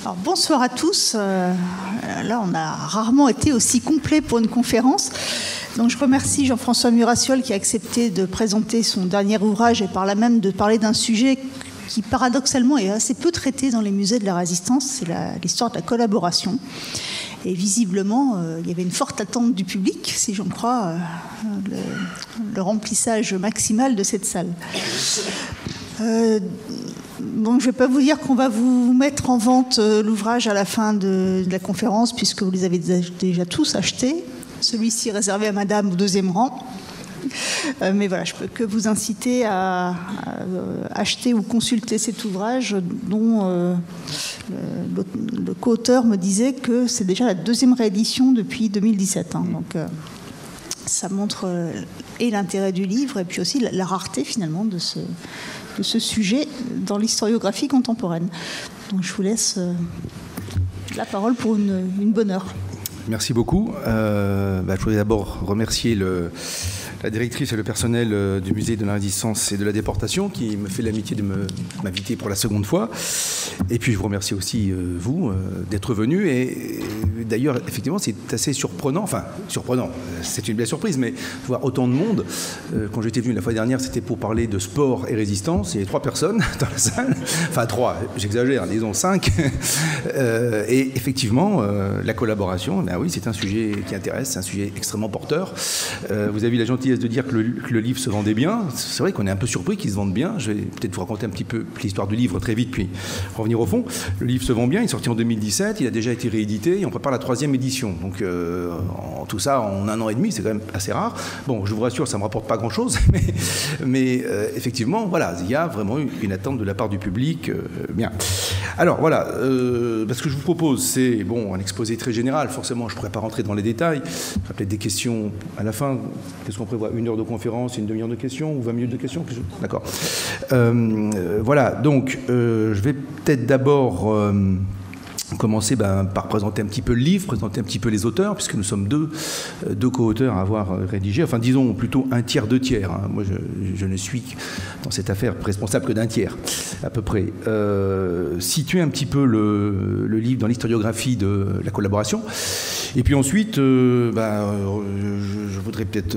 Alors, bonsoir à tous. Là, on a rarement été aussi complet pour une conférence. Donc, je remercie Jean-François Murassiol qui a accepté de présenter son dernier ouvrage et par là même de parler d'un sujet qui, paradoxalement, est assez peu traité dans les musées de la Résistance. C'est l'histoire de la collaboration. Et visiblement, il y avait une forte attente du public, si j'en crois, le remplissage maximal de cette salle. Donc, je ne vais pas vous dire qu'on va vous mettre en vente l'ouvrage à la fin de la conférence, puisque vous les avez déjà tous achetés. Celui-ci réservé à madame au deuxième rang. Mais voilà, je peux que vous inciter à acheter ou consulter cet ouvrage dont le co-auteur me disait que c'est déjà la deuxième réédition depuis 2017. Donc ça montre et l'intérêt du livre et puis aussi la rareté finalement de ce sujet dans l'historiographie contemporaine. Donc je vous laisse la parole pour une bonne heure. Merci beaucoup. Je voudrais d'abord remercier la directrice et le personnel du musée de la Résistance et de la Déportation qui me fait l'amitié de m'inviter pour la seconde fois. Et puis je vous remercie aussi, vous, d'être venu. Et d'ailleurs, effectivement, c'est assez surprenant. Enfin, surprenant, c'est une belle surprise, mais voir autant de monde. Quand j'étais venu la fois dernière, c'était pour parler de sport et résistance. Il y avait 3 personnes dans la salle. Enfin, 3, j'exagère, disons 5. Et effectivement, la collaboration, ben oui, c'est un sujet qui intéresse, c'est un sujet extrêmement porteur. Vous avez eu la gentillesse de dire que le livre se vendait bien. C'est vrai qu'on est un peu surpris qu'il se vende bien. Je vais peut-être vous raconter un petit peu l'histoire du livre très vite, puis revenir au fond. Le livre se vend bien, il est sorti en 2017, il a déjà été réédité et on prépare la 3e édition. Donc en tout ça, en 1 an et demi, c'est quand même assez rare. Bon, je vous rassure, ça ne me rapporte pas grand-chose, mais effectivement, voilà, il y a vraiment une attente de la part du public. Bien. Alors voilà, ce que je vous propose, c'est un exposé très général. Forcément, je ne pourrais pas rentrer dans les détails. Il y aura peut-être des questions à la fin. Qu'est-ce qu'on prévoit ? 1 heure de conférence, une demi-heure de questions ou 20 minutes de questions ? D'accord. Voilà, donc je vais peut-être d'abord commencer par présenter un petit peu le livre, présenter un petit peu les auteurs, puisque nous sommes deux co-auteurs à avoir rédigé, enfin disons plutôt 1 tiers, 2 tiers. Moi je ne suis dans cette affaire responsable que d'1 tiers, à peu près. Situer un petit peu le livre dans l'historiographie de la collaboration. Et puis ensuite, je voudrais peut-être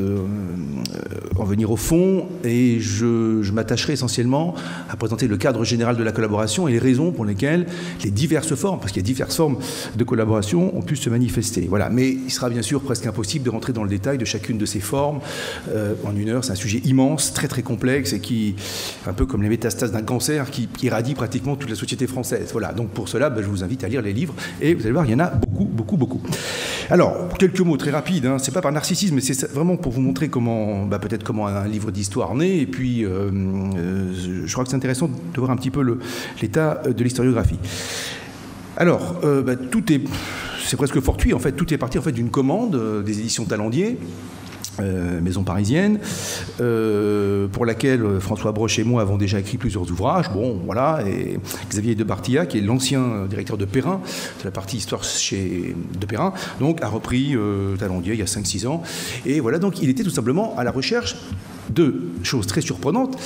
en venir au fond, et je m'attacherai essentiellement à présenter le cadre général de la collaboration et les raisons pour lesquelles les diverses formes, parce qu'il y a diverses formes de collaboration, ont pu se manifester. Voilà. Mais il sera bien sûr presque impossible de rentrer dans le détail de chacune de ces formes en 1 heure. C'est un sujet immense, très très complexe, et qui, un peu comme les métastases d'un cancer, qui irradie pratiquement toute la société française. Voilà. Donc pour cela, je vous invite à lire les livres, et vous allez voir, il y en a beaucoup. Alors, quelques mots très rapides, c'est pas par narcissisme, mais c'est vraiment pour vous montrer comment, peut-être comment un livre d'histoire naît, et puis je crois que c'est intéressant de voir un petit peu l'état de l'historiographie. Alors, c'est presque fortuit, en fait, tout est parti en fait d'une commande des éditions Talandier, maison parisienne, pour laquelle François Broche et moi avons déjà écrit plusieurs ouvrages. Bon, voilà, et Xavier de Bartilla, qui est l'ancien directeur de Perrin, de la partie histoire de Perrin, donc a repris Talandier il y a 5-6 ans. Et voilà, donc il était tout simplement à la recherche de choses très surprenantes,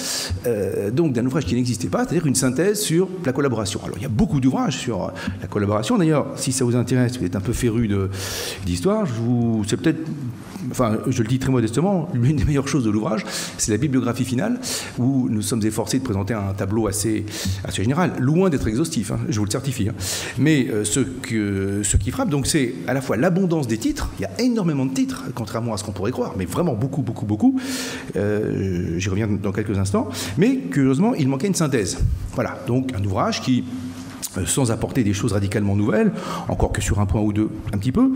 donc d'un ouvrage qui n'existait pas, c'est-à-dire une synthèse sur la collaboration. Alors il y a beaucoup d'ouvrages sur la collaboration. D'ailleurs, si ça vous intéresse, vous êtes un peu féru d'histoire, c'est peut-être, enfin je le dis très modestement, l'une des meilleures choses de l'ouvrage, c'est la bibliographie finale, où nous sommes efforcés de présenter un tableau assez général, loin d'être exhaustif, je vous le certifie. Mais ce qui frappe, donc, c'est à la fois l'abondance des titres. Il y a énormément de titres, contrairement à ce qu'on pourrait croire, mais vraiment beaucoup. J'y reviens dans quelques instants. Mais curieusement, il manquait une synthèse. Voilà, donc un ouvrage qui, sans apporter des choses radicalement nouvelles, encore que sur un point ou deux, un petit peu,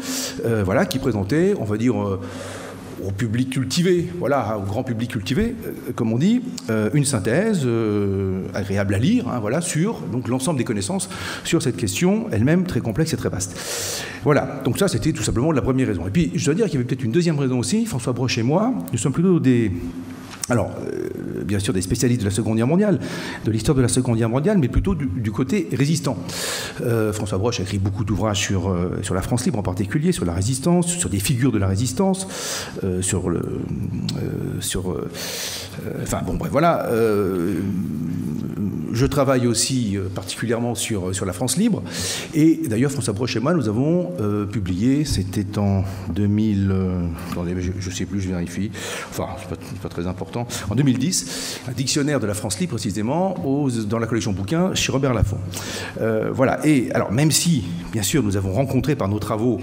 qui présentait, on va dire, au public cultivé, au grand public cultivé, comme on dit, une synthèse agréable à lire, sur donc l'ensemble des connaissances sur cette question elle-même très complexe et très vaste. Voilà, donc ça c'était tout simplement la première raison. Et puis je dois dire qu'il y avait peut-être une deuxième raison aussi. François Broche et moi, nous sommes plutôt bien sûr des spécialistes de la Seconde Guerre mondiale, de l'histoire de la Seconde Guerre mondiale, mais plutôt du côté résistant. François Broche a écrit beaucoup d'ouvrages sur la France libre en particulier, sur la résistance, sur des figures de la résistance, je travaille aussi particulièrement sur la France libre. Et d'ailleurs, François Broch et moi, nous avons publié, c'était en 2000, attendez, je ne sais plus, je vérifie, enfin, c'est pas très important, en 2010, un dictionnaire de la France libre, précisément, dans la collection bouquins chez Robert Laffont. Voilà. Et alors, même si, bien sûr, nous avons rencontré par nos travaux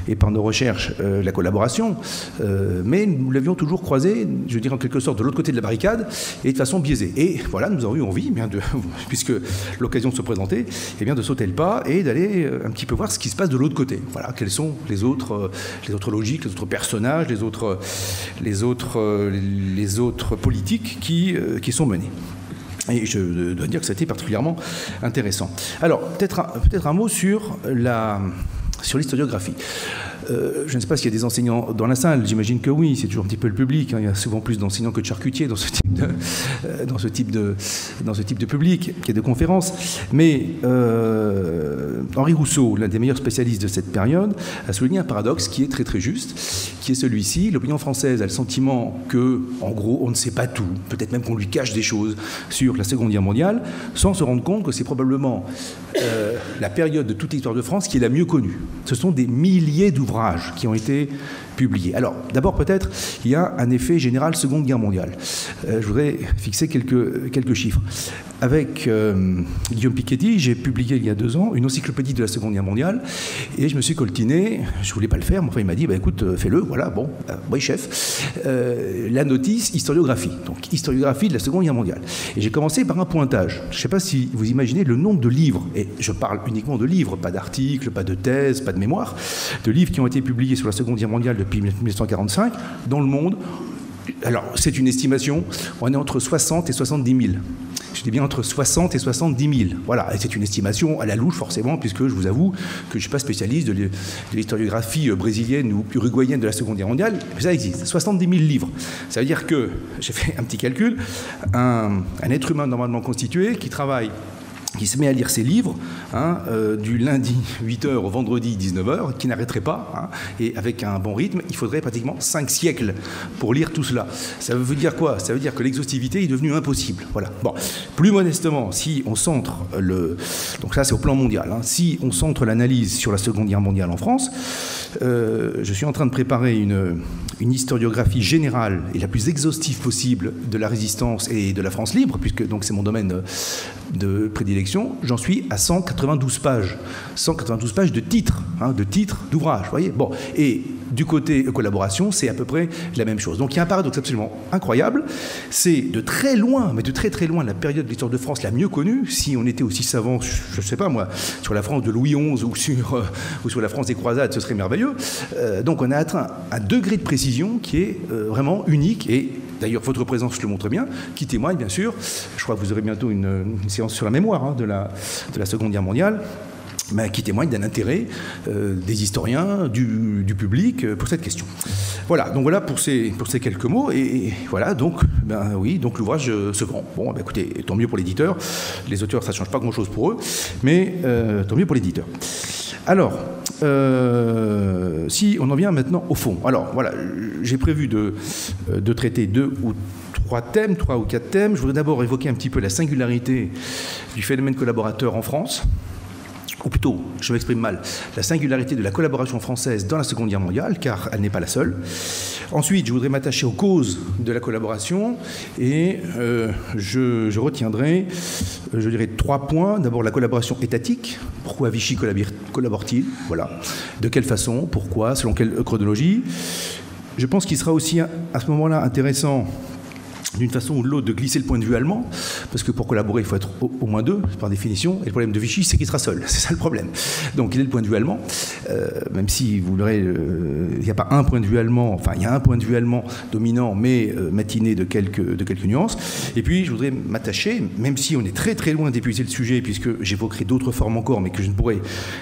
et par nos recherches la collaboration, mais nous l'avions toujours croisé, je dirais en quelque sorte, de l'autre côté de la barricade et de façon biaisée. Et voilà, nous avons eu envie, bien puisque l'occasion se présentait, de sauter le pas et d'aller un petit peu voir ce qui se passe de l'autre côté. Voilà, quelles sont les autres logiques, les autres personnages, les autres politiques qui sont menées. Et je dois dire que ça a été particulièrement intéressant. Alors, peut-être un mot sur l'historiographie. Je ne sais pas s'il y a des enseignants dans la salle, j'imagine que oui, c'est toujours un petit peu le public, hein. Il y a souvent plus d'enseignants que de charcutiers dans ce type de public, qui est de conférences. Mais Henri Rousseau, l'un des meilleurs spécialistes de cette période, a souligné un paradoxe qui est très très juste, qui est celui-ci. L'opinion française a le sentiment que, en gros, on ne sait pas tout, peut-être même qu'on lui cache des choses sur la Seconde Guerre mondiale, sans se rendre compte que c'est probablement la période de toute l'histoire de France qui est la mieux connue. Ce sont des milliers d'ouvrages qui ont été publiés. Alors, d'abord, peut-être, il y a un effet général Seconde Guerre mondiale. Je voudrais fixer quelques chiffres. Avec Guillaume Piketty, j'ai publié il y a 2 ans une encyclopédie de la Seconde Guerre mondiale, et je me suis coltiné, je ne voulais pas le faire, mais enfin il m'a dit, écoute, fais-le, voilà, bon, oui chef, la notice historiographie, donc historiographie de la Seconde Guerre mondiale. Et j'ai commencé par un pointage. Je ne sais pas si vous imaginez le nombre de livres, et je parle uniquement de livres, pas d'articles, pas de thèses, pas de mémoires, de livres qui ont été publiés sur la Seconde Guerre mondiale depuis 1945 dans le monde. Alors, c'est une estimation, on est entre 60 et 70 000. Je dis bien entre 60 et 70 000. Voilà, et c'est une estimation à la louche, forcément, puisque je vous avoue que je ne suis pas spécialiste de l'historiographie brésilienne ou uruguayenne de la Seconde Guerre mondiale, mais ça existe. 70 000 livres. Ça veut dire que, j'ai fait un petit calcul, un être humain normalement constitué qui travaille, qui se met à lire ses livres, du lundi 8h au vendredi 19h, qui n'arrêterait pas, et avec un bon rythme, il faudrait pratiquement 5 siècles pour lire tout cela. Ça veut dire quoi? Ça veut dire que l'exhaustivité est devenue impossible. Voilà. Bon, plus modestement, si on centre donc ça c'est au plan mondial, si on centre l'analyse sur la Seconde Guerre mondiale en France, je suis en train de préparer une historiographie générale et la plus exhaustive possible de la résistance et de la France libre, puisque donc c'est mon domaine de prédilection. J'en suis à 192 pages. 192 pages de titres, d'ouvrages, vous voyez. Bon, et du côté collaboration, c'est à peu près la même chose. Donc il y a un paradoxe absolument incroyable. C'est de très loin, mais de très très loin, la période de l'histoire de France la mieux connue. Si on était aussi savant, je ne sais pas moi, sur la France de Louis XI ou sur la France des croisades, ce serait merveilleux. Donc on a atteint un degré de précision qui est vraiment unique, et d'ailleurs votre présence le montre bien, qui témoigne bien sûr, je crois que vous aurez bientôt une séance sur la mémoire de la Seconde Guerre mondiale, qui témoigne d'un intérêt des historiens, du public pour cette question. Voilà, donc voilà pour ces quelques mots, et voilà, donc, oui, donc l'ouvrage se vend. Bon, écoutez, tant mieux pour l'éditeur, les auteurs, ça ne change pas grand-chose pour eux, mais tant mieux pour l'éditeur. Alors, si on en vient maintenant au fond. Alors, voilà, j'ai prévu de traiter 2 ou 3 thèmes, 3 ou 4 thèmes. Je voudrais d'abord évoquer un petit peu la singularité du phénomène collaborateur en France. Ou plutôt, je m'exprime mal, la singularité de la collaboration française dans la Seconde Guerre mondiale, car elle n'est pas la seule. Ensuite, je voudrais m'attacher aux causes de la collaboration, et je retiendrai, je dirais, 3 points. D'abord, la collaboration étatique. Pourquoi Vichy collabore-t-il? Voilà. De quelle façon? Pourquoi? Selon quelle chronologie? Je pense qu'il sera aussi, à ce moment-là, intéressant, d'une façon ou de l'autre, de glisser le point de vue allemand, parce que pour collaborer, il faut être au moins 2, par définition, et le problème de Vichy, c'est qu'il sera seul, c'est ça le problème. Donc, il est le point de vue allemand, même si, vous verrez, il n'y a pas un point de vue allemand, enfin, il y a un point de vue allemand dominant, mais matiné de quelques nuances. Et puis, je voudrais m'attacher, même si on est très très loin d'épuiser le sujet, puisque j'évoquerai d'autres formes encore, mais que je ne pourrais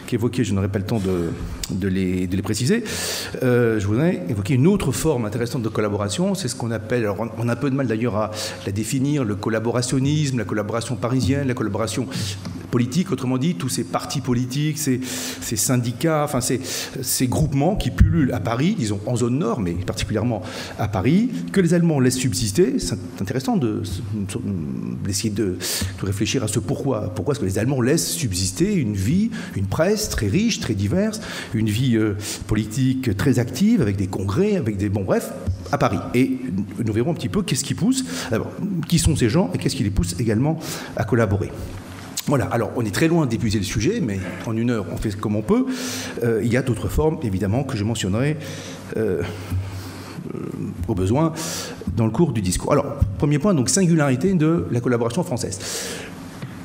qu'évoquer, je n'aurai pas le temps de les préciser, je voudrais évoquer une autre forme intéressante de collaboration, c'est ce qu'on appelle, alors on a un peu de mal d'ailleurs à la définir, le collaborationnisme, la collaboration parisienne, la collaboration politique, autrement dit, tous ces partis politiques, ces syndicats, enfin ces groupements qui pullulent à Paris, disons en zone nord, mais particulièrement à Paris, que les Allemands laissent subsister. C'est intéressant d'essayer de réfléchir à ce pourquoi. Pourquoi est-ce que les Allemands laissent subsister une vie, une presse très riche, très diverse, une vie politique très active, avec des congrès, avec des... Bon, bref, à Paris. Et nous verrons un petit peu qu'est-ce qui pousse, d'abord, qui sont ces gens et qu'est-ce qui les pousse également à collaborer. Voilà, alors on est très loin d'épuiser le sujet, mais en une heure on fait comme on peut. Il y a d'autres formes, évidemment, que je mentionnerai au besoin dans le cours du discours. Alors, premier point, donc singularité de la collaboration française.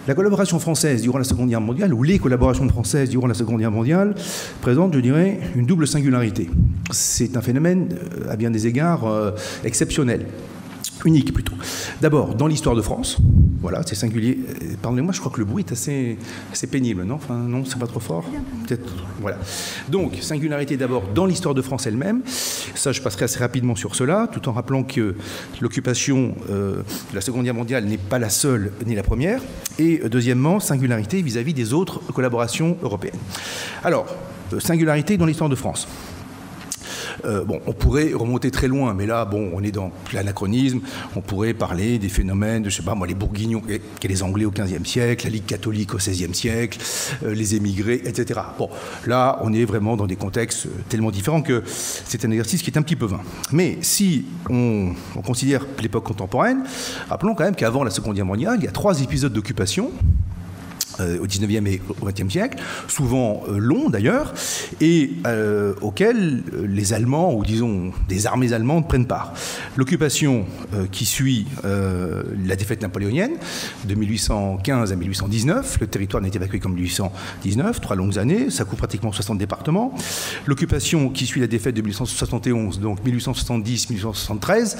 La collaboration française durant la Seconde Guerre mondiale, ou les collaborations françaises durant la Seconde Guerre mondiale, présentent, je dirais, une double singularité. C'est un phénomène, à bien des égards, exceptionnel. Unique, plutôt. D'abord, dans l'histoire de France, voilà, c'est singulier. Pardonnez-moi, je crois que le bruit est assez pénible, non? Enfin, non, c'est pas trop fort? Peut-être, voilà. Donc, singularité d'abord dans l'histoire de France elle-même. Ça, je passerai assez rapidement sur cela, tout en rappelant que l'occupation de la Seconde Guerre mondiale n'est pas la seule ni la première. Et deuxièmement, singularité vis-à-vis des autres collaborations européennes. Alors, singularité dans l'histoire de France. Bon, on pourrait remonter très loin, mais là, bon, on est dans l'anachronisme. On pourrait parler des phénomènes de, je sais pas moi, les Bourguignons et les Anglais au XVe siècle, la Ligue catholique au XVIe siècle, les émigrés, etc. Bon, là, on est vraiment dans des contextes tellement différents que c'est un exercice qui est un petit peu vain. Mais si on considère l'époque contemporaine, rappelons quand même qu'avant la Seconde Guerre mondiale, il y a 3 épisodes d'occupation. Au XIXe et au XXe siècle, souvent longs d'ailleurs, et auxquels les Allemands, ou disons des armées allemandes, prennent part. L'occupation qui suit la défaite napoléonienne, de 1815 à 1819, le territoire n'est évacué qu'en 1819, 3 longues années, ça couvre pratiquement 60 départements. L'occupation qui suit la défaite de 1871, donc 1870-1873,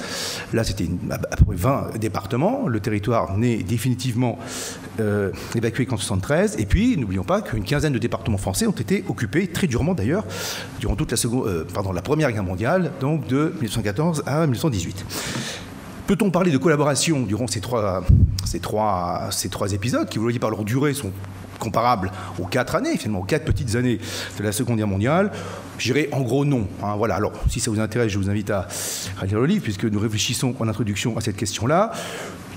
là c'était à peu près 20 départements, le territoire n'est définitivement évacué qu'en 1973, et puis n'oublions pas qu'une quinzaine de départements français ont été occupés très durement d'ailleurs durant toute la Première Guerre mondiale, donc de 1914 à 1918. Peut-on parler de collaboration durant ces trois épisodes qui, vous le voyez par leur durée, sont comparables aux 4 années, finalement, aux 4 petites années de la Seconde Guerre mondiale? Je dirais en gros non. Hein, voilà. Alors, si ça vous intéresse, je vous invite à lire le livre, puisque nous réfléchissons en introduction à cette question-là.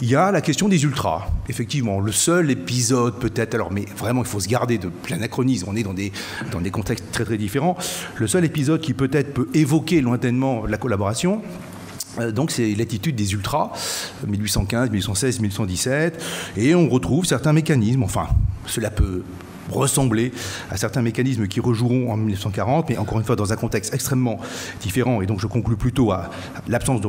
Il y a la question des ultras. Effectivement, le seul épisode peut-être, alors, mais vraiment, il faut se garder de l'anachronisme, on est dans des contextes très très différents. Le seul épisode qui peut-être peut évoquer lointainement la collaboration, donc c'est l'attitude des ultras, 1815, 1816, 1817, et on retrouve certains mécanismes, enfin, cela peut ressembler à certains mécanismes qui rejoueront en 1940, mais encore une fois dans un contexte extrêmement différent, et donc je conclus plutôt à l'absence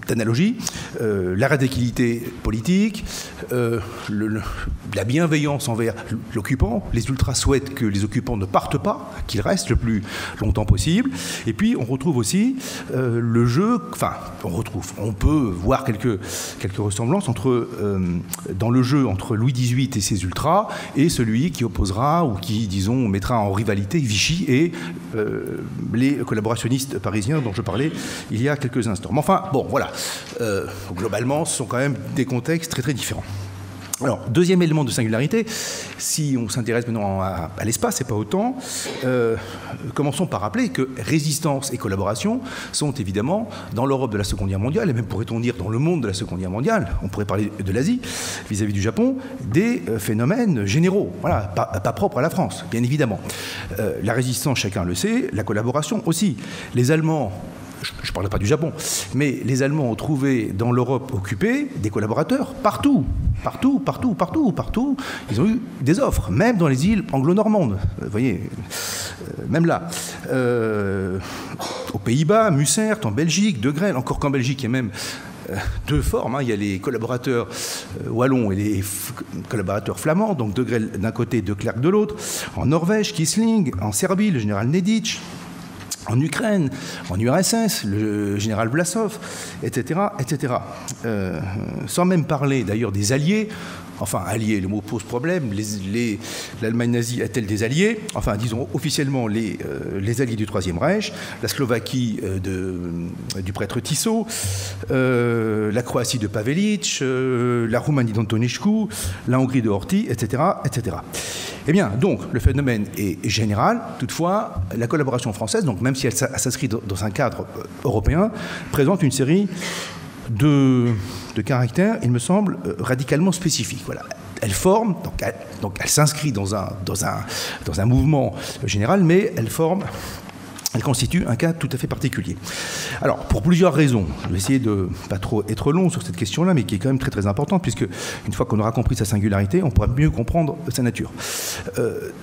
d'analogie, la radicalité politique, la bienveillance envers l'occupant. Les ultras souhaitent que les occupants ne partent pas, qu'ils restent le plus longtemps possible, et puis on retrouve aussi le jeu, enfin on peut voir quelques ressemblances dans le jeu entre Louis XVIII et ses ultras, et celui qui opposera ou qui, disons, mettra en rivalité Vichy et les collaborationnistes parisiens dont je parlais il y a quelques instants. Mais enfin, bon, voilà. Globalement, ce sont quand même des contextes très très différents. Alors, deuxième élément de singularité, si on s'intéresse maintenant à l'espace et pas autant, commençons par rappeler que résistance et collaboration sont évidemment, dans l'Europe de la Seconde Guerre mondiale, et même pourrait-on dire dans le monde de la Seconde Guerre mondiale, on pourrait parler de l'Asie, vis-à-vis du Japon, des phénomènes généraux, voilà, pas propres à la France, bien évidemment. La résistance, chacun le sait, la collaboration aussi. Les Allemands, je ne parle pas du Japon, mais les Allemands ont trouvé dans l'Europe occupée des collaborateurs partout. Ils ont eu des offres, même dans les îles anglo-normandes. Vous voyez, même là. Aux Pays-Bas, Mussert, en Belgique, De Grelle, encore qu'en Belgique, il y a même 2 formes. Hein. Il y a les collaborateurs wallons et les collaborateurs flamands, donc De Grelle d'un côté, De Klerk de l'autre. En Norvège, Quisling, en Serbie, le général Nedić. En Ukraine, en URSS, le général Vlasov, etc., etc. Sans même parler d'ailleurs des alliés, enfin alliés, le mot pose problème, l'Allemagne nazie a-t-elle des alliés? Enfin, disons officiellement les alliés du Troisième Reich, la Slovaquie du prêtre Tissot, la Croatie de Pavelić, la Roumanie d'Antonescu, la Hongrie de Horthy, etc., etc. Eh bien, donc, le phénomène est général. Toutefois, la collaboration française, donc même si elle s'inscrit dans un cadre européen, présente une série de caractères, il me semble, radicalement spécifiques. Voilà. Elle forme, donc elle s'inscrit dans un mouvement général, mais elle constitue un cas tout à fait particulier. Alors, pour plusieurs raisons, je vais essayer de ne pas trop être long sur cette question-là, mais qui est quand même très très importante, puisque une fois qu'on aura compris sa singularité, on pourra mieux comprendre sa nature.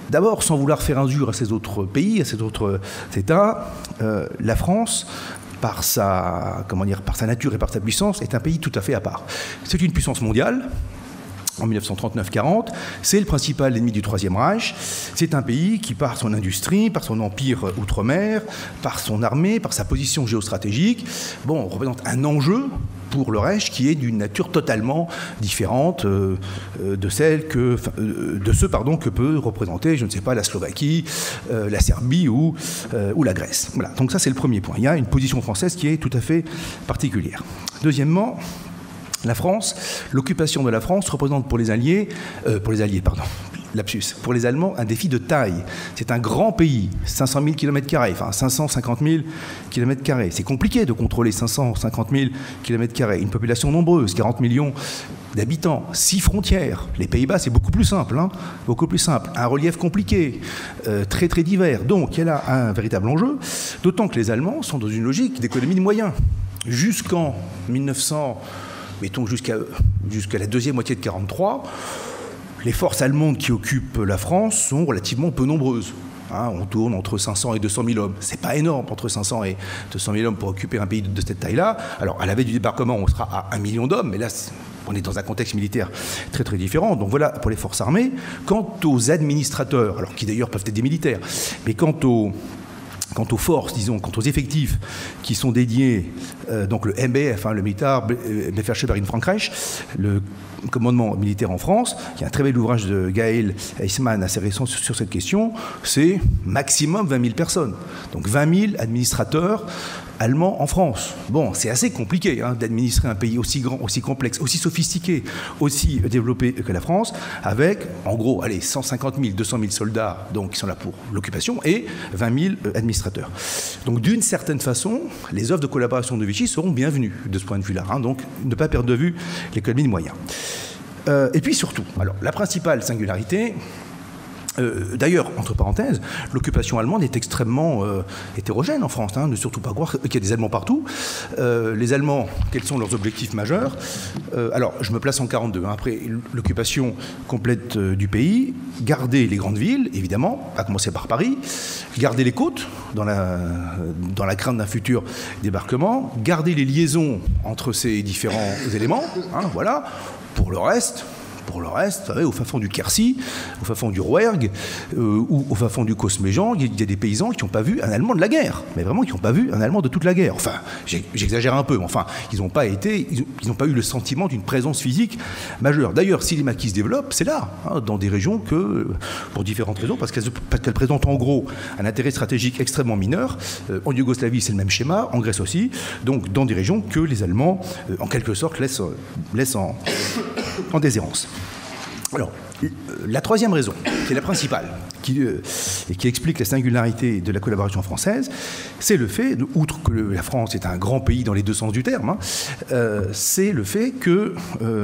D'abord, sans vouloir faire injure à ces autres pays, à ces autres États, la France, par sa nature et par sa puissance, est un pays tout à fait à part. C'est une puissance mondiale. En 1939-40, c'est le principal ennemi du Troisième Reich. C'est un pays qui, par son industrie, par son empire outre-mer, par son armée, par sa position géostratégique, représente un enjeu pour le Reich qui est d'une nature totalement différente de ceux que peut représenter, je ne sais pas, la Slovaquie, la Serbie ou la Grèce. Voilà. Donc ça, c'est le premier point. Il y a une position française qui est tout à fait particulière. Deuxièmement, l'occupation de la France représente pour les Allemands, un défi de taille. C'est un grand pays, 500 000 km², enfin 550 000 km². C'est compliqué de contrôler 550 000 km². Une population nombreuse, 40 millions d'habitants, 6 frontières. Les Pays-Bas, c'est beaucoup plus simple, beaucoup plus simple. Un relief compliqué, très très divers. Donc, il y a là un véritable enjeu, d'autant que les Allemands sont dans une logique d'économie de moyens. Jusqu'en 1900... mettons jusqu'à la deuxième moitié de 1943, les forces allemandes qui occupent la France sont relativement peu nombreuses. On tourne entre 500 et 200 000 hommes. C'est pas énorme, entre 500 et 200 000 hommes pour occuper un pays de cette taille-là. Alors, à la veille du débarquement, on sera à 1 million d'hommes, mais là, on est dans un contexte militaire très très différent. Donc voilà pour les forces armées. Quant aux administrateurs, alors qui d'ailleurs peuvent être des militaires, mais quant aux forces, disons, quant aux effectifs qui sont dédiés, donc le MBF, le Militaire Befehlshaber in Frankreich, le commandement militaire en France, il y a un très bel ouvrage de Gaël Eisman assez récent sur cette question, c'est maximum 20 000 personnes. Donc 20 000 administrateurs allemands en France. C'est assez compliqué d'administrer un pays aussi grand, aussi complexe, aussi sophistiqué, aussi développé que la France, avec, en gros, 150 000, 200 000 soldats donc, qui sont là pour l'occupation et 20 000 administrateurs. Donc, d'une certaine façon, les œuvres de collaboration de Vichy seront bienvenues de ce point de vue-là. Donc, ne pas perdre de vue l'économie de moyens. Et puis surtout, alors, la principale singularité... D'ailleurs, entre parenthèses, l'occupation allemande est extrêmement hétérogène en France. Ne surtout pas croire qu'il y a des Allemands partout. Les Allemands, quels sont leurs objectifs majeurs? Alors, je me place en 1942. Après l'occupation complète du pays, garder les grandes villes, évidemment, à commencer par Paris, garder les côtes dans la crainte d'un futur débarquement, garder les liaisons entre ces différents éléments. Voilà. Pour le reste, vous savez, au fin fond du Quercy, au fin fond du Rouergue, ou au fin fond du Cosméjean, il y a des paysans qui n'ont pas vu un Allemand de la guerre. Mais vraiment, qui n'ont pas vu un Allemand de toute la guerre. Enfin, j'exagère un peu, mais enfin, ils n'ont pas eu le sentiment d'une présence physique majeure. D'ailleurs, si les maquis se développent, c'est là, dans des régions pour différentes raisons, parce qu'elles présentent en gros un intérêt stratégique extrêmement mineur. En Yougoslavie, c'est le même schéma, en Grèce aussi. Donc, dans des régions que les Allemands, en quelque sorte, laissent en déshérence. Alors, la troisième raison, qui est la principale, et qui explique la singularité de la collaboration française, c'est le fait, outre que la France est un grand pays dans les deux sens du terme, c'est le fait que,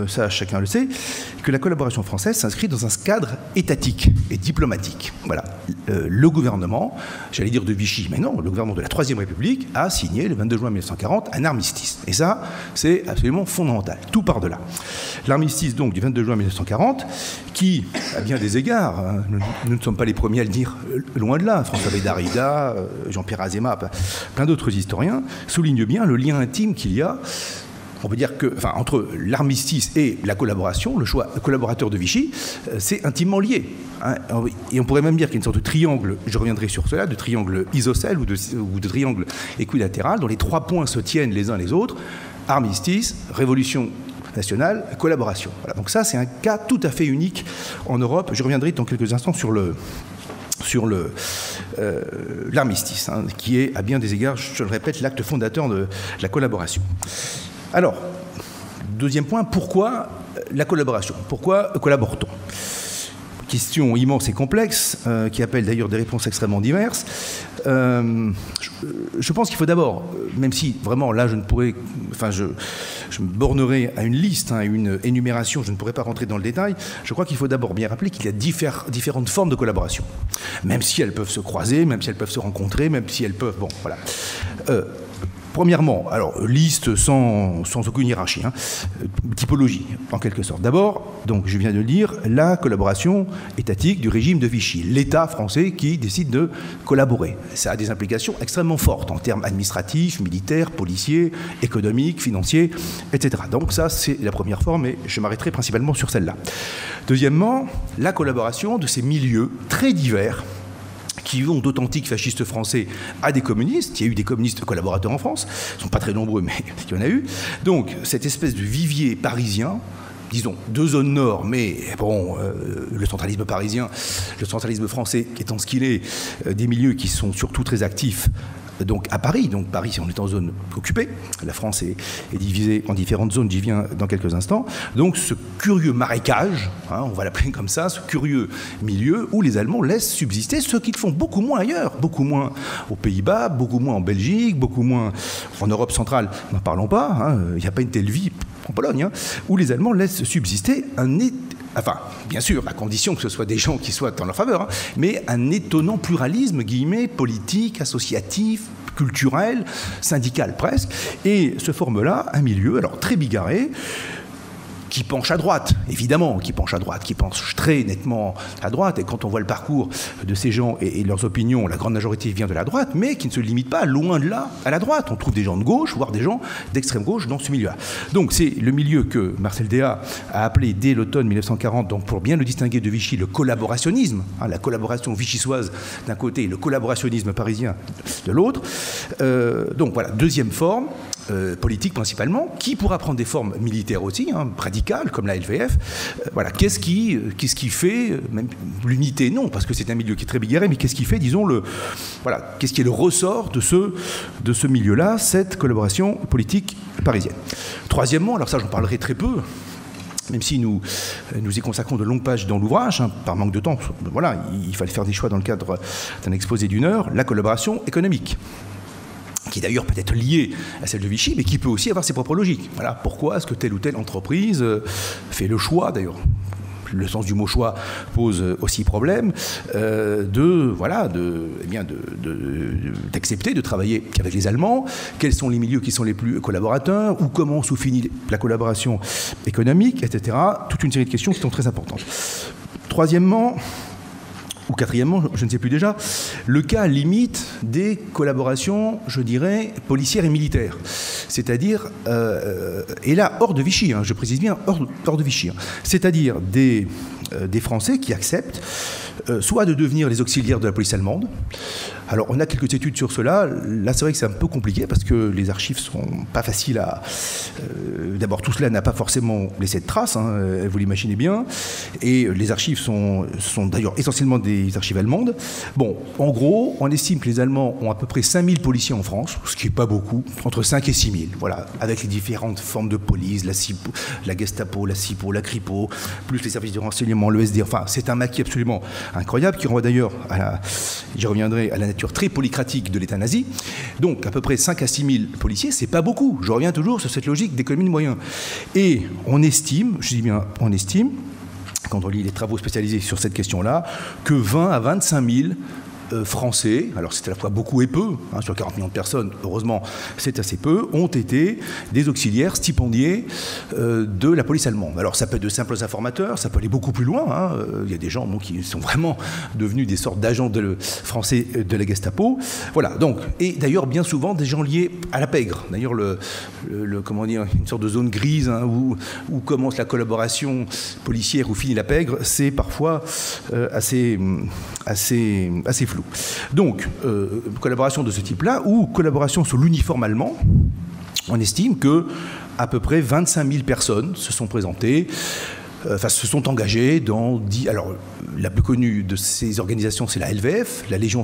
ça chacun le sait, que la collaboration française s'inscrit dans un cadre étatique et diplomatique. Voilà. Le gouvernement, j'allais dire de Vichy, mais non, le gouvernement de la Troisième République a signé le 22 juin 1940 un armistice. Et ça, c'est absolument fondamental. Tout part de là. L'armistice, donc, du 22 juin 1940, qui, à bien des égards, nous ne sommes pas les premiers à le dire, loin de là, François Darrida, Jean-Pierre Azéma, plein d'autres historiens, soulignent bien le lien intime qu'il y a, on peut dire que, entre l'armistice et la collaboration, le choix collaborateur de Vichy, c'est intimement lié. Et on pourrait même dire qu'il y a une sorte de triangle, je reviendrai sur cela, de triangle isocèle ou de triangle équilatéral, dont les trois points se tiennent les uns les autres, armistice, révolution nationale, collaboration. Voilà, donc ça, c'est un cas tout à fait unique en Europe. Je reviendrai dans quelques instants sur l'armistice, hein, qui est, à bien des égards, je le répète, l'acte fondateur de la collaboration. Alors, deuxième point, pourquoi la collaboration? Pourquoi collabore-t-on? Question immense et complexe, qui appelle d'ailleurs des réponses extrêmement diverses. Je pense qu'il faut d'abord, même si vraiment là je ne pourrais, enfin je me bornerai à une liste, à une énumération, je ne pourrais pas rentrer dans le détail, je crois qu'il faut d'abord bien rappeler qu'il y a différentes formes de collaboration, même si elles peuvent se croiser, même si elles peuvent se rencontrer, même si elles peuvent, bon voilà. Premièrement, alors liste sans aucune hiérarchie, hein, typologie en quelque sorte. D'abord, donc je viens de le dire, la collaboration étatique du régime de Vichy, l'État français qui décide de collaborer. Ça a des implications extrêmement fortes en termes administratifs, militaires, policiers, économiques, financiers, etc. Donc ça, c'est la première forme et je m'arrêterai principalement sur celle-là. Deuxièmement, la collaboration de ces milieux très divers qui vont d'authentiques fascistes français à des communistes. Il y a eu des communistes collaborateurs en France. Ils ne sont pas très nombreux, mais il y en a eu. Donc, cette espèce de vivier parisien, disons, deux zones nord, mais bon, le centralisme parisien, le centralisme français étant ce qu'il est, des milieux qui sont surtout très actifs, donc à Paris. Donc Paris, on est en zone occupée. La France est divisée en différentes zones, j'y viens dans quelques instants. Donc ce curieux marécage, hein, on va l'appeler comme ça, ce curieux milieu où les Allemands laissent subsister ce qu'ils font beaucoup moins ailleurs, beaucoup moins aux Pays-Bas, beaucoup moins en Belgique, beaucoup moins en Europe centrale, n'en parlons pas, hein, il n'y a pas une telle vie en Pologne, hein, où les Allemands laissent subsister enfin, bien sûr, à condition que ce soit des gens qui soient en leur faveur, hein, mais un étonnant pluralisme, guillemets, politique, associatif, culturel, syndical presque, et se forme là un milieu, alors très bigarré, qui penche à droite, évidemment, qui penche très nettement à droite, et quand on voit le parcours de ces gens et leurs opinions, la grande majorité vient de la droite, mais qui ne se limite pas, loin de là, à la droite. On trouve des gens de gauche, voire des gens d'extrême gauche dans ce milieu-là. Donc c'est le milieu que Marcel Déat a appelé dès l'automne 1940, donc pour bien le distinguer de Vichy, le collaborationnisme, hein, la collaboration vichysoise d'un côté et le collaborationnisme parisien de l'autre. Donc voilà, deuxième forme, politique principalement, qui pourra prendre des formes militaires aussi, hein, radicales, comme la LVF. Voilà, qu'est-ce qui fait, même l'unité, non, parce que c'est un milieu qui est très bigarré, mais qu'est-ce qui fait, disons, qu'est-ce qui est le ressort de ce milieu-là, cette collaboration politique parisienne. Troisièmement, alors ça j'en parlerai très peu, même si nous y consacrons de longues pages dans l'ouvrage, hein, par manque de temps, voilà, il fallait faire des choix dans le cadre d'un exposé d'une heure, la collaboration économique, qui d'ailleurs peut être liée à celle de Vichy, mais qui peut aussi avoir ses propres logiques. Voilà, pourquoi est-ce que telle ou telle entreprise fait le choix, d'ailleurs, le sens du mot choix pose aussi problème, d'accepter de travailler avec les Allemands, quels sont les milieux qui sont les plus collaborateurs, ou comment se finit la collaboration économique, etc. Toute une série de questions qui sont très importantes. Troisièmement, ou quatrièmement, je ne sais plus déjà, le cas limite des collaborations, je dirais, policières et militaires. C'est-à-dire, et là, hors de Vichy, hein, je précise bien, hors de Vichy, hein, c'est-à-dire des Français qui acceptent soit de devenir les auxiliaires de la police allemande. Alors, on a quelques études sur cela. Là, c'est vrai que c'est un peu compliqué parce que les archives sont pas faciles à... D'abord, tout cela n'a pas forcément laissé de traces, hein, vous l'imaginez bien. Et les archives sont d'ailleurs essentiellement des archives allemandes. Bon, en gros, on estime que les Allemands ont à peu près 5000 policiers en France, ce qui n'est pas beaucoup, entre 5 et 6000, voilà, avec les différentes formes de police, la Gestapo, la SIPO, la Kripo, plus les services de renseignement, le SD. Enfin, c'est un maquis absolument incroyable qui renvoie d'ailleurs j'y reviendrai, à la nature très polycratique de l'État nazi. Donc, à peu près 5 à 6 000 policiers, c'est pas beaucoup. Je reviens toujours sur cette logique d'économie de moyens. Et on estime, je dis bien on estime, quand on lit les travaux spécialisés sur cette question-là, que 20 à 25 000 Français, alors c'est à la fois beaucoup et peu, hein, sur 40 millions de personnes, heureusement c'est assez peu, ont été des auxiliaires stipendiés de la police allemande. Alors ça peut être de simples informateurs, ça peut aller beaucoup plus loin, hein. Il y a des gens qui sont vraiment devenus des sortes d'agents français de la Gestapo. Voilà, donc, et d'ailleurs bien souvent des gens liés à la pègre. D'ailleurs comment dire, une sorte de zone grise, hein, où commence la collaboration policière, où finit la pègre, c'est parfois assez flou. Donc, collaboration de ce type-là, ou collaboration sous l'uniforme allemand, on estime que à peu près 25 000 personnes se sont présentées, se sont engagées dans 10... Alors, la plus connue de ces organisations, c'est la LVF, la Légion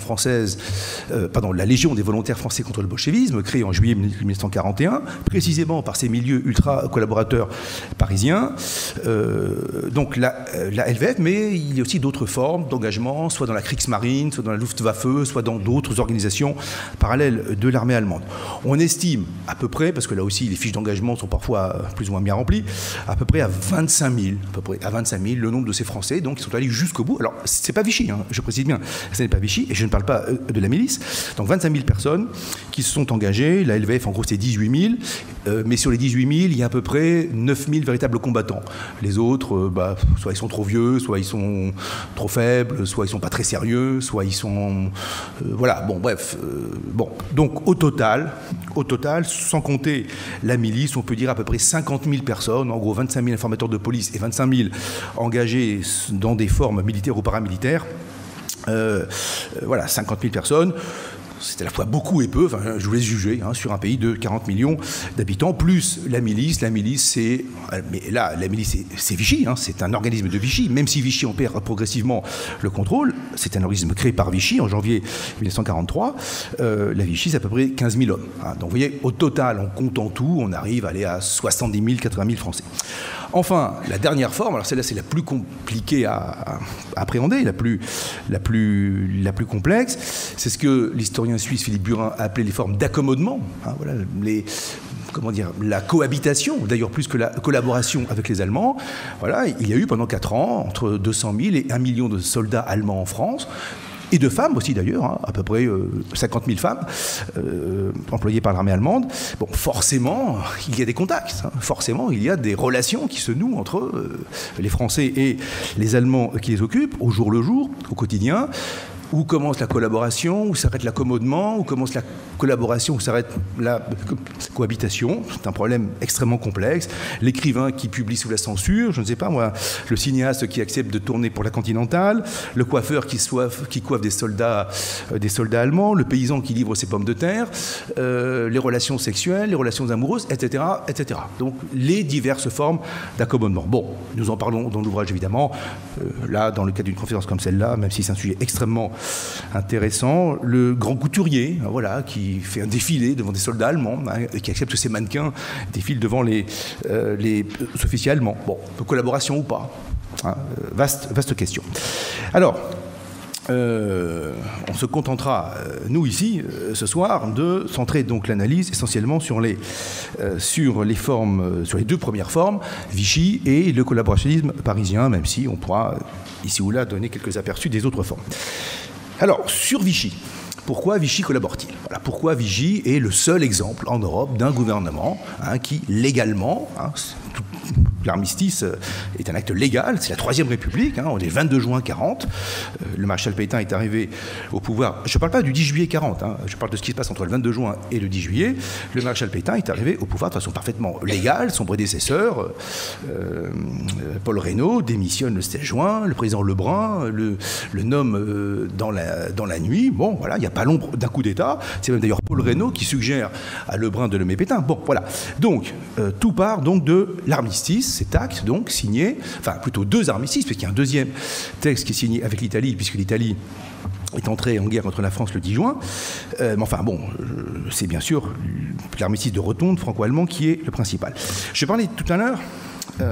la Légion des volontaires français contre le bolchevisme, créée en juillet 1941, précisément par ces milieux ultra-collaborateurs parisiens. Donc, la LVF, mais il y a aussi d'autres formes d'engagement, soit dans la Kriegsmarine, soit dans la Luftwaffe, soit dans d'autres organisations parallèles de l'armée allemande. On estime à peu près, parce que là aussi les fiches d'engagement sont parfois plus ou moins bien remplies, à peu près à 25 000, le nombre de ces Français donc, qui sont allés jusqu'au bout. Alors, c'est pas Vichy, je précise bien, ce n'est pas Vichy, et je ne parle pas de la milice. Donc, 25 000 personnes qui se sont engagées. La LVF, en gros, c'est 18 000, mais sur les 18 000, il y a à peu près 9 000 véritables combattants. Les autres, soit ils sont trop vieux, soit ils sont trop faibles, soit ils sont pas très sérieux, soit ils sont... voilà, bon, bref. Donc, au total, sans compter la milice, on peut dire à peu près 50 000 personnes, en gros 25 000 informateurs de police et 25 000 engagés dans des formes militaires ou paramilitaires. 50 000 personnes. C'est à la fois beaucoup et peu, je vous laisse juger, sur un pays de 40 millions d'habitants, plus la milice. La milice, c'est Vichy, c'est un organisme de Vichy, même si Vichy en perd progressivement le contrôle. C'est un organisme créé par Vichy en janvier 1943. La Vichy, c'est à peu près 15 000 hommes. Donc vous voyez, au total, en comptant tout, on arrive à aller à 70 000, 80 000 Français. Enfin, la dernière forme, alors celle-là c'est la plus compliquée à appréhender, la plus complexe, c'est ce que l'historien suisse Philippe Burin a appelé les formes d'accommodement, la cohabitation, d'ailleurs plus que la collaboration avec les Allemands. Voilà, il y a eu pendant 4 ans entre 200 000 et 1 million de soldats allemands en France, et de femmes aussi d'ailleurs, à peu près 50 000 femmes employées par l'armée allemande. Bon, forcément, il y a des contacts, forcément, il y a des relations qui se nouent entre les Français et les Allemands qui les occupent, au jour le jour, au quotidien. Où commence la collaboration, où s'arrête l'accommodement, où commence la collaboration, où s'arrête la cohabitation. C'est un problème extrêmement complexe. L'écrivain qui publie sous la censure, je ne sais pas moi, le cinéaste qui accepte de tourner pour la Continentale, le coiffeur qui coiffe des soldats allemands, le paysan qui livre ses pommes de terre, les relations sexuelles, les relations amoureuses, etc., etc. Donc les diverses formes d'accommodement. Bon, nous en parlons dans l'ouvrage évidemment. Là, dans le cadre d'une conférence comme celle-là, même si c'est un sujet extrêmement intéressant, le grand couturier, qui fait un défilé devant des soldats allemands, qui accepte que ces mannequins défilent devant les officiers allemands. Bon, collaboration ou pas, vaste question. Alors, on se contentera, nous ici, ce soir, de centrer donc l'analyse essentiellement sur les deux premières formes, Vichy et le collaborationnisme parisien, même si on pourra ici ou là donner quelques aperçus des autres formes. Alors, sur Vichy, pourquoi Vichy collabore-t-il ? Pourquoi Vichy est le seul exemple en Europe d'un gouvernement qui, légalement, l'armistice est un acte légal, c'est la Troisième République, on est le 22 juin 40, le maréchal Pétain est arrivé au pouvoir, je ne parle pas du 10 juillet 40, je parle de ce qui se passe entre le 22 juin et le 10 juillet, le maréchal Pétain est arrivé au pouvoir de façon parfaitement légale, son prédécesseur, Paul Reynaud, démissionne le 16 juin, le président Lebrun le nomme dans la nuit, bon voilà, il n'y a pas l'ombre d'un coup d'État, c'est même d'ailleurs Paul Reynaud qui suggère à Lebrun de nommer Pétain, bon voilà, donc tout part donc de l'armistice, cet acte donc signé, enfin plutôt deux armistices, parce qu'il y a un deuxième texte qui est signé avec l'Italie, puisque l'Italie est entrée en guerre contre la France le 10 juin. Mais enfin bon, c'est bien sûr l'armistice de Rotonde franco-allemand qui est le principal. Je parlais tout à l'heure,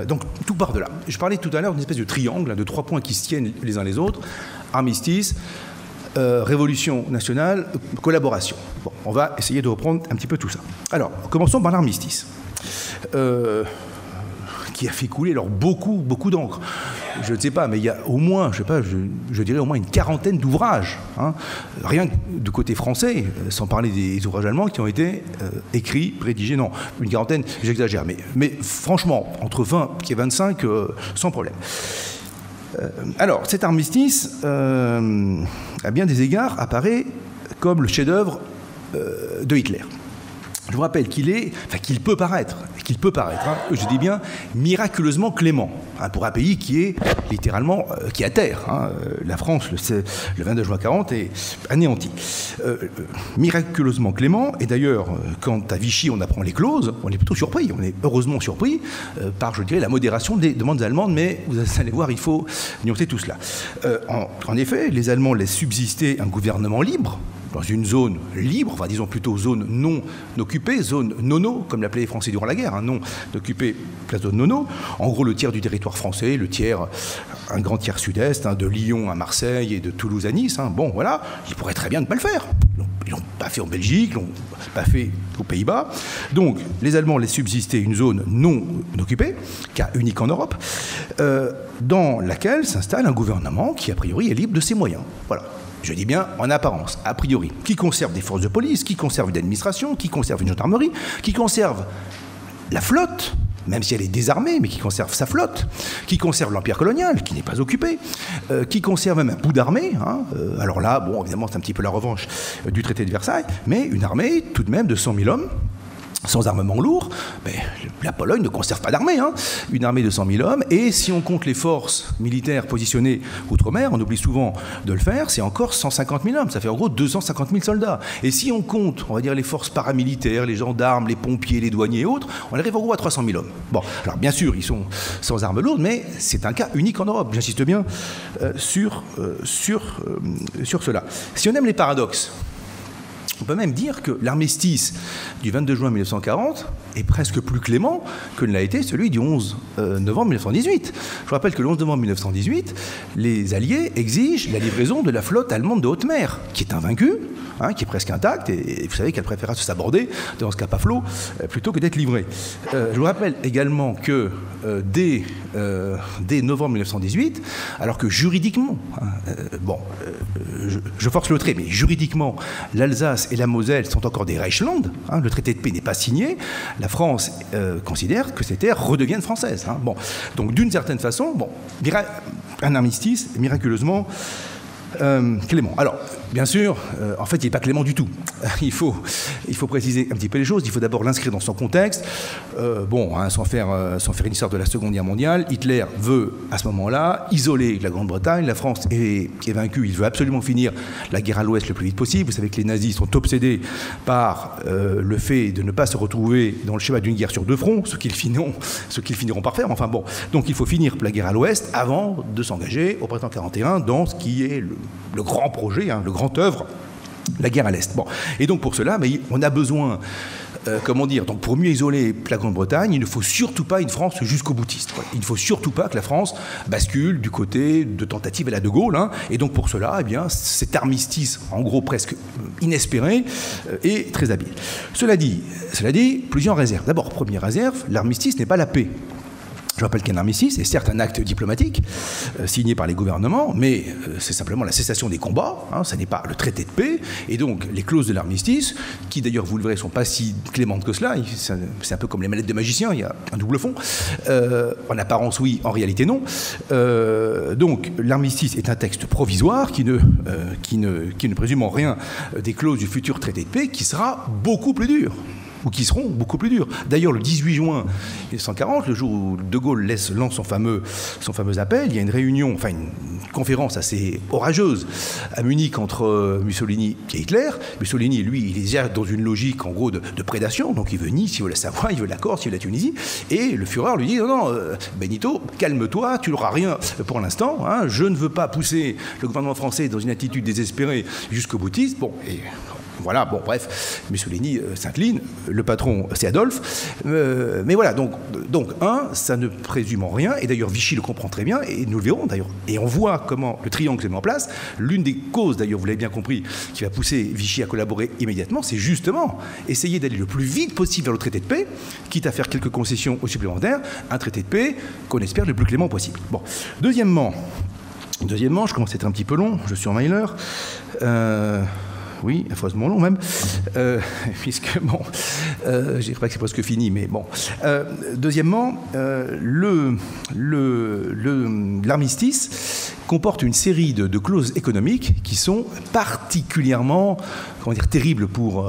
donc tout part de là. Je parlais tout à l'heure d'une espèce de triangle, de 3 points qui se tiennent les uns les autres, armistice, révolution nationale, collaboration. Bon, on va essayer de reprendre un petit peu tout ça. Alors, commençons par l'armistice. Qui a fait couler alors beaucoup d'encre. Je ne sais pas, mais il y a au moins, je dirais au moins une quarantaine d'ouvrages, rien que du côté français, sans parler des ouvrages allemands qui ont été écrits, rédigés, non, une quarantaine, j'exagère, mais franchement, entre 20 et 25, sans problème. Alors, cet armistice, à bien des égards, apparaît comme le chef-d'œuvre de Hitler. Je vous rappelle qu'il peut paraître, hein, je dis bien miraculeusement clément, hein, pour un pays qui est littéralement qui est à terre. Hein. La France, le 22 juin 40, est anéantie. Miraculeusement clément, et d'ailleurs, quand à Vichy on apprend les clauses, on est plutôt surpris, on est heureusement surpris par, je dirais, la modération des demandes allemandes, mais vous allez voir, il faut nuancer tout cela. En effet, les Allemands laissent subsister un gouvernement libre, dans une zone libre, enfin disons plutôt zone non occupée, zone nono, comme l'appelaient les Français durant la guerre, hein, non occupée, la zone nono. En gros, le tiers du territoire français, un grand tiers sud-est, hein, de Lyon à Marseille et de Toulouse à Nice. Hein, bon, voilà, ils pourraient très bien ne pas le faire. Ils l'ont pas fait en Belgique, ils l'ont pas fait aux Pays-Bas. Donc, les Allemands laissent subsister une zone non occupée, cas unique en Europe, dans laquelle s'installe un gouvernement qui, a priori, est libre de ses moyens. Voilà. Je dis bien en apparence, a priori, qui conserve des forces de police, qui conserve une administration, qui conserve une gendarmerie, qui conserve la flotte, même si elle est désarmée, mais qui conserve sa flotte, qui conserve l'empire colonial, qui n'est pas occupé, qui conserve même un bout d'armée. Hein, alors là, bon, évidemment, c'est un petit peu la revanche du traité de Versailles, mais une armée tout de même de 100 000 hommes, sans armement lourd. Mais la Pologne ne conserve pas d'armée, hein. Une armée de 100 000 hommes, et si on compte les forces militaires positionnées outre-mer, on oublie souvent de le faire, c'est encore 150 000 hommes, ça fait en gros 250 000 soldats. Et si on compte, on va dire, les forces paramilitaires, les gendarmes, les pompiers, les douaniers et autres, on arrive en gros à 300 000 hommes. Bon, alors bien sûr, ils sont sans armes lourdes, mais c'est un cas unique en Europe, j'insiste bien sur cela. Si on aime les paradoxes, on peut même dire que l'armistice du 22 juin 1940 est presque plus clément que ne l'a été celui du 11 novembre 1918. Je vous rappelle que le 11 novembre 1918, les Alliés exigent la livraison de la flotte allemande de haute mer, qui est invaincue, hein, qui est presque intacte, et vous savez qu'elle préférera se saborder dans ce cap à flot plutôt que d'être livrée. Je vous rappelle également que dès novembre 1918, alors que juridiquement, je force le trait, mais juridiquement, l'Alsace et la Moselle sont encore des Reichsland, hein, le traité de paix n'est pas signé, la France considère que ces terres redeviennent françaises. Hein. Bon. Donc d'une certaine façon, un armistice miraculeusement clément. Alors, bien sûr, en fait, il n'est pas clément du tout. Il faut préciser un petit peu les choses. Il faut d'abord l'inscrire dans son contexte. Sans faire une histoire de la Seconde Guerre mondiale, Hitler veut, à ce moment-là, isoler la Grande-Bretagne. La France est vaincue. Il veut absolument finir la guerre à l'Ouest le plus vite possible. Vous savez que les nazis sont obsédés par le fait de ne pas se retrouver dans le schéma d'une guerre sur deux fronts, ce qu'ils finiront par faire. Enfin bon, donc il faut finir la guerre à l'Ouest avant de s'engager au printemps 41 dans ce qui est le grand projet, hein, le grand œuvre, la guerre à l'Est. Bon. Et donc pour cela, on a besoin, donc pour mieux isoler la Grande-Bretagne, il ne faut surtout pas une France jusqu'au boutiste. Voilà. Il ne faut surtout pas que la France bascule du côté de tentative à la De Gaulle. Hein. Et donc pour cela, cet armistice, en gros presque inespéré, est très habile. Cela dit, plusieurs réserves. D'abord, première réserve, l'armistice n'est pas la paix. Je rappelle qu'un armistice est certes un acte diplomatique signé par les gouvernements, mais c'est simplement la cessation des combats, hein, ça n'est pas le traité de paix, et donc les clauses de l'armistice, qui d'ailleurs, vous le verrez, ne sont pas si clémentes que cela, c'est un peu comme les manettes de magicien, il y a un double fond, en apparence oui, en réalité non. Donc l'armistice est un texte provisoire qui ne présume en rien des clauses du futur traité de paix, qui sera beaucoup plus dur. Ou qui seront beaucoup plus durs. D'ailleurs, le 18 juin 1940, le jour où De Gaulle lance son fameux appel, il y a une réunion, une conférence assez orageuse à Munich entre Mussolini et Hitler. Mussolini, lui, il est déjà dans une logique, en gros, de prédation. Donc il veut Nice, il veut la Savoie, il veut la Corse, il veut la Tunisie. Et le Führer lui dit, non, Benito, calme-toi, tu n'auras rien pour l'instant. Hein, je ne veux pas pousser le gouvernement français dans une attitude désespérée jusqu'au boutiste. Bon, et... Voilà, bon, bref, Mussolini s'incline, le patron, c'est Adolphe. Mais voilà, donc, ça ne présume en rien, et d'ailleurs Vichy le comprend très bien, et nous le verrons d'ailleurs. Et on voit comment le triangle se met en place. L'une des causes, d'ailleurs, vous l'avez bien compris, qui va pousser Vichy à collaborer immédiatement, c'est justement essayer d'aller le plus vite possible vers le traité de paix, quitte à faire quelques concessions aux supplémentaires, un traité de paix qu'on espère le plus clément possible. Bon, Deuxièmement, je commence à être un petit peu long, je suis en mailer. Oui, affreusement long même, puisque, je dirais pas que c'est presque fini, mais bon. Deuxièmement, l'armistice comporte une série de clauses économiques qui sont particulièrement, terribles pour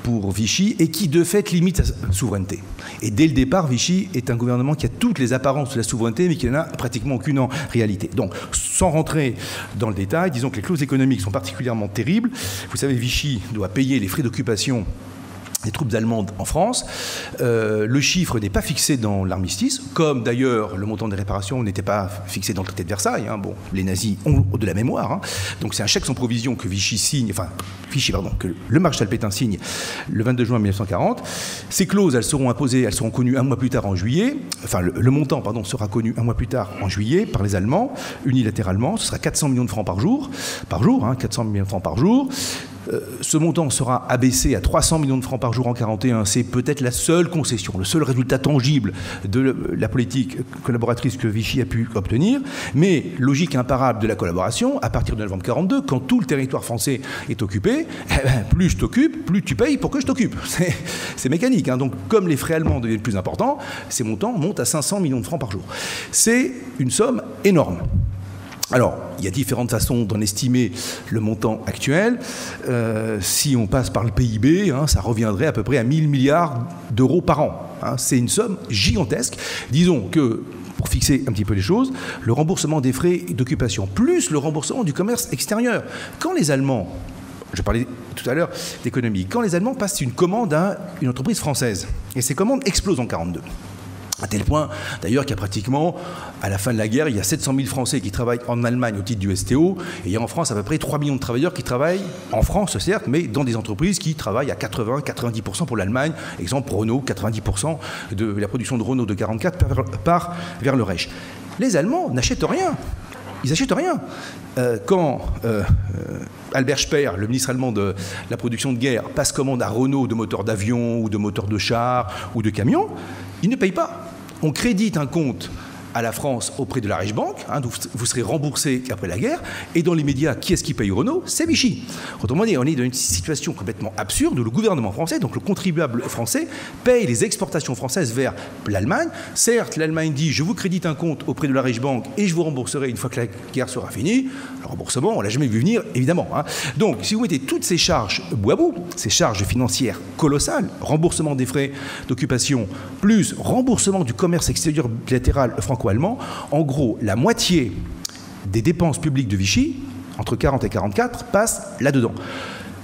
pour Vichy et qui, de fait, limite sa souveraineté. Et dès le départ, Vichy est un gouvernement qui a toutes les apparences de la souveraineté, mais qui n'en a pratiquement aucune en réalité. Donc, sans rentrer dans le détail, disons que les clauses économiques sont particulièrement terribles. Vous savez, Vichy doit payer les frais d'occupation des troupes allemandes en France. Le chiffre n'est pas fixé dans l'armistice, comme d'ailleurs le montant des réparations n'était pas fixé dans le traité de Versailles. Bon, les nazis ont de la mémoire. Donc c'est un chèque sans provision que que le maréchal Pétain signe le 22 juin 1940. Ces clauses, elles seront imposées, elles seront connues un mois plus tard en juillet. Enfin, le montant, sera connu un mois plus tard en juillet par les Allemands, unilatéralement. Ce sera 400 millions de francs par jour, 400 millions de francs par jour. Ce montant sera abaissé à 300 millions de francs par jour en 1941. C'est peut-être la seule concession, le seul résultat tangible de la politique collaboratrice que Vichy a pu obtenir. Mais logique imparable de la collaboration, à partir de novembre 1942, quand tout le territoire français est occupé, plus je t'occupe, plus tu payes pour que je t'occupe. C'est mécanique. Donc, comme les frais allemands deviennent plus importants, ces montants montent à 500 millions de francs par jour. C'est une somme énorme. Alors, il y a différentes façons d'en estimer le montant actuel. Si on passe par le PIB, ça reviendrait à peu près à 1000 milliards d'euros par an. C'est une somme gigantesque. Disons que, pour fixer un petit peu les choses, le remboursement des frais d'occupation, plus le remboursement du commerce extérieur. Quand les Allemands, je parlais tout à l'heure d'économie, quand les Allemands passent une commande à une entreprise française, et ces commandes explosent en 1942, à tel point, d'ailleurs, qu'il y a pratiquement, à la fin de la guerre, il y a 700 000 Français qui travaillent en Allemagne au titre du STO, et il y a en France à peu près 3 millions de travailleurs qui travaillent en France, certes, mais dans des entreprises qui travaillent à 80-90% pour l'Allemagne. Exemple, Renault, 90% de la production de Renault de 1944 part vers le Reich. Les Allemands n'achètent rien. Ils n'achètent rien. Quand Albert Speer, le ministre allemand de la production de guerre, passe commande à Renault de moteurs d'avion ou de moteurs de chars ou de camions, il ne paye pas. On crédite un compte à la France auprès de la Reichsbank, vous serez remboursé après la guerre, et dans les médias, qui est-ce qui paye Renault? C'est Vichy. Autrement dit, on est dans une situation complètement absurde où le gouvernement français, donc le contribuable français, paye les exportations françaises vers l'Allemagne. Certes, l'Allemagne dit, je vous crédite un compte auprès de la Reichsbank et je vous rembourserai une fois que la guerre sera finie. Le remboursement, on ne l'a jamais vu venir, évidemment. Donc, si vous mettez toutes ces charges bout à bout, ces charges financières colossales, remboursement des frais d'occupation, plus remboursement du commerce extérieur bilatéral franco-allemand, en gros, la moitié des dépenses publiques de Vichy, entre 1940 et 1944, passe là-dedans.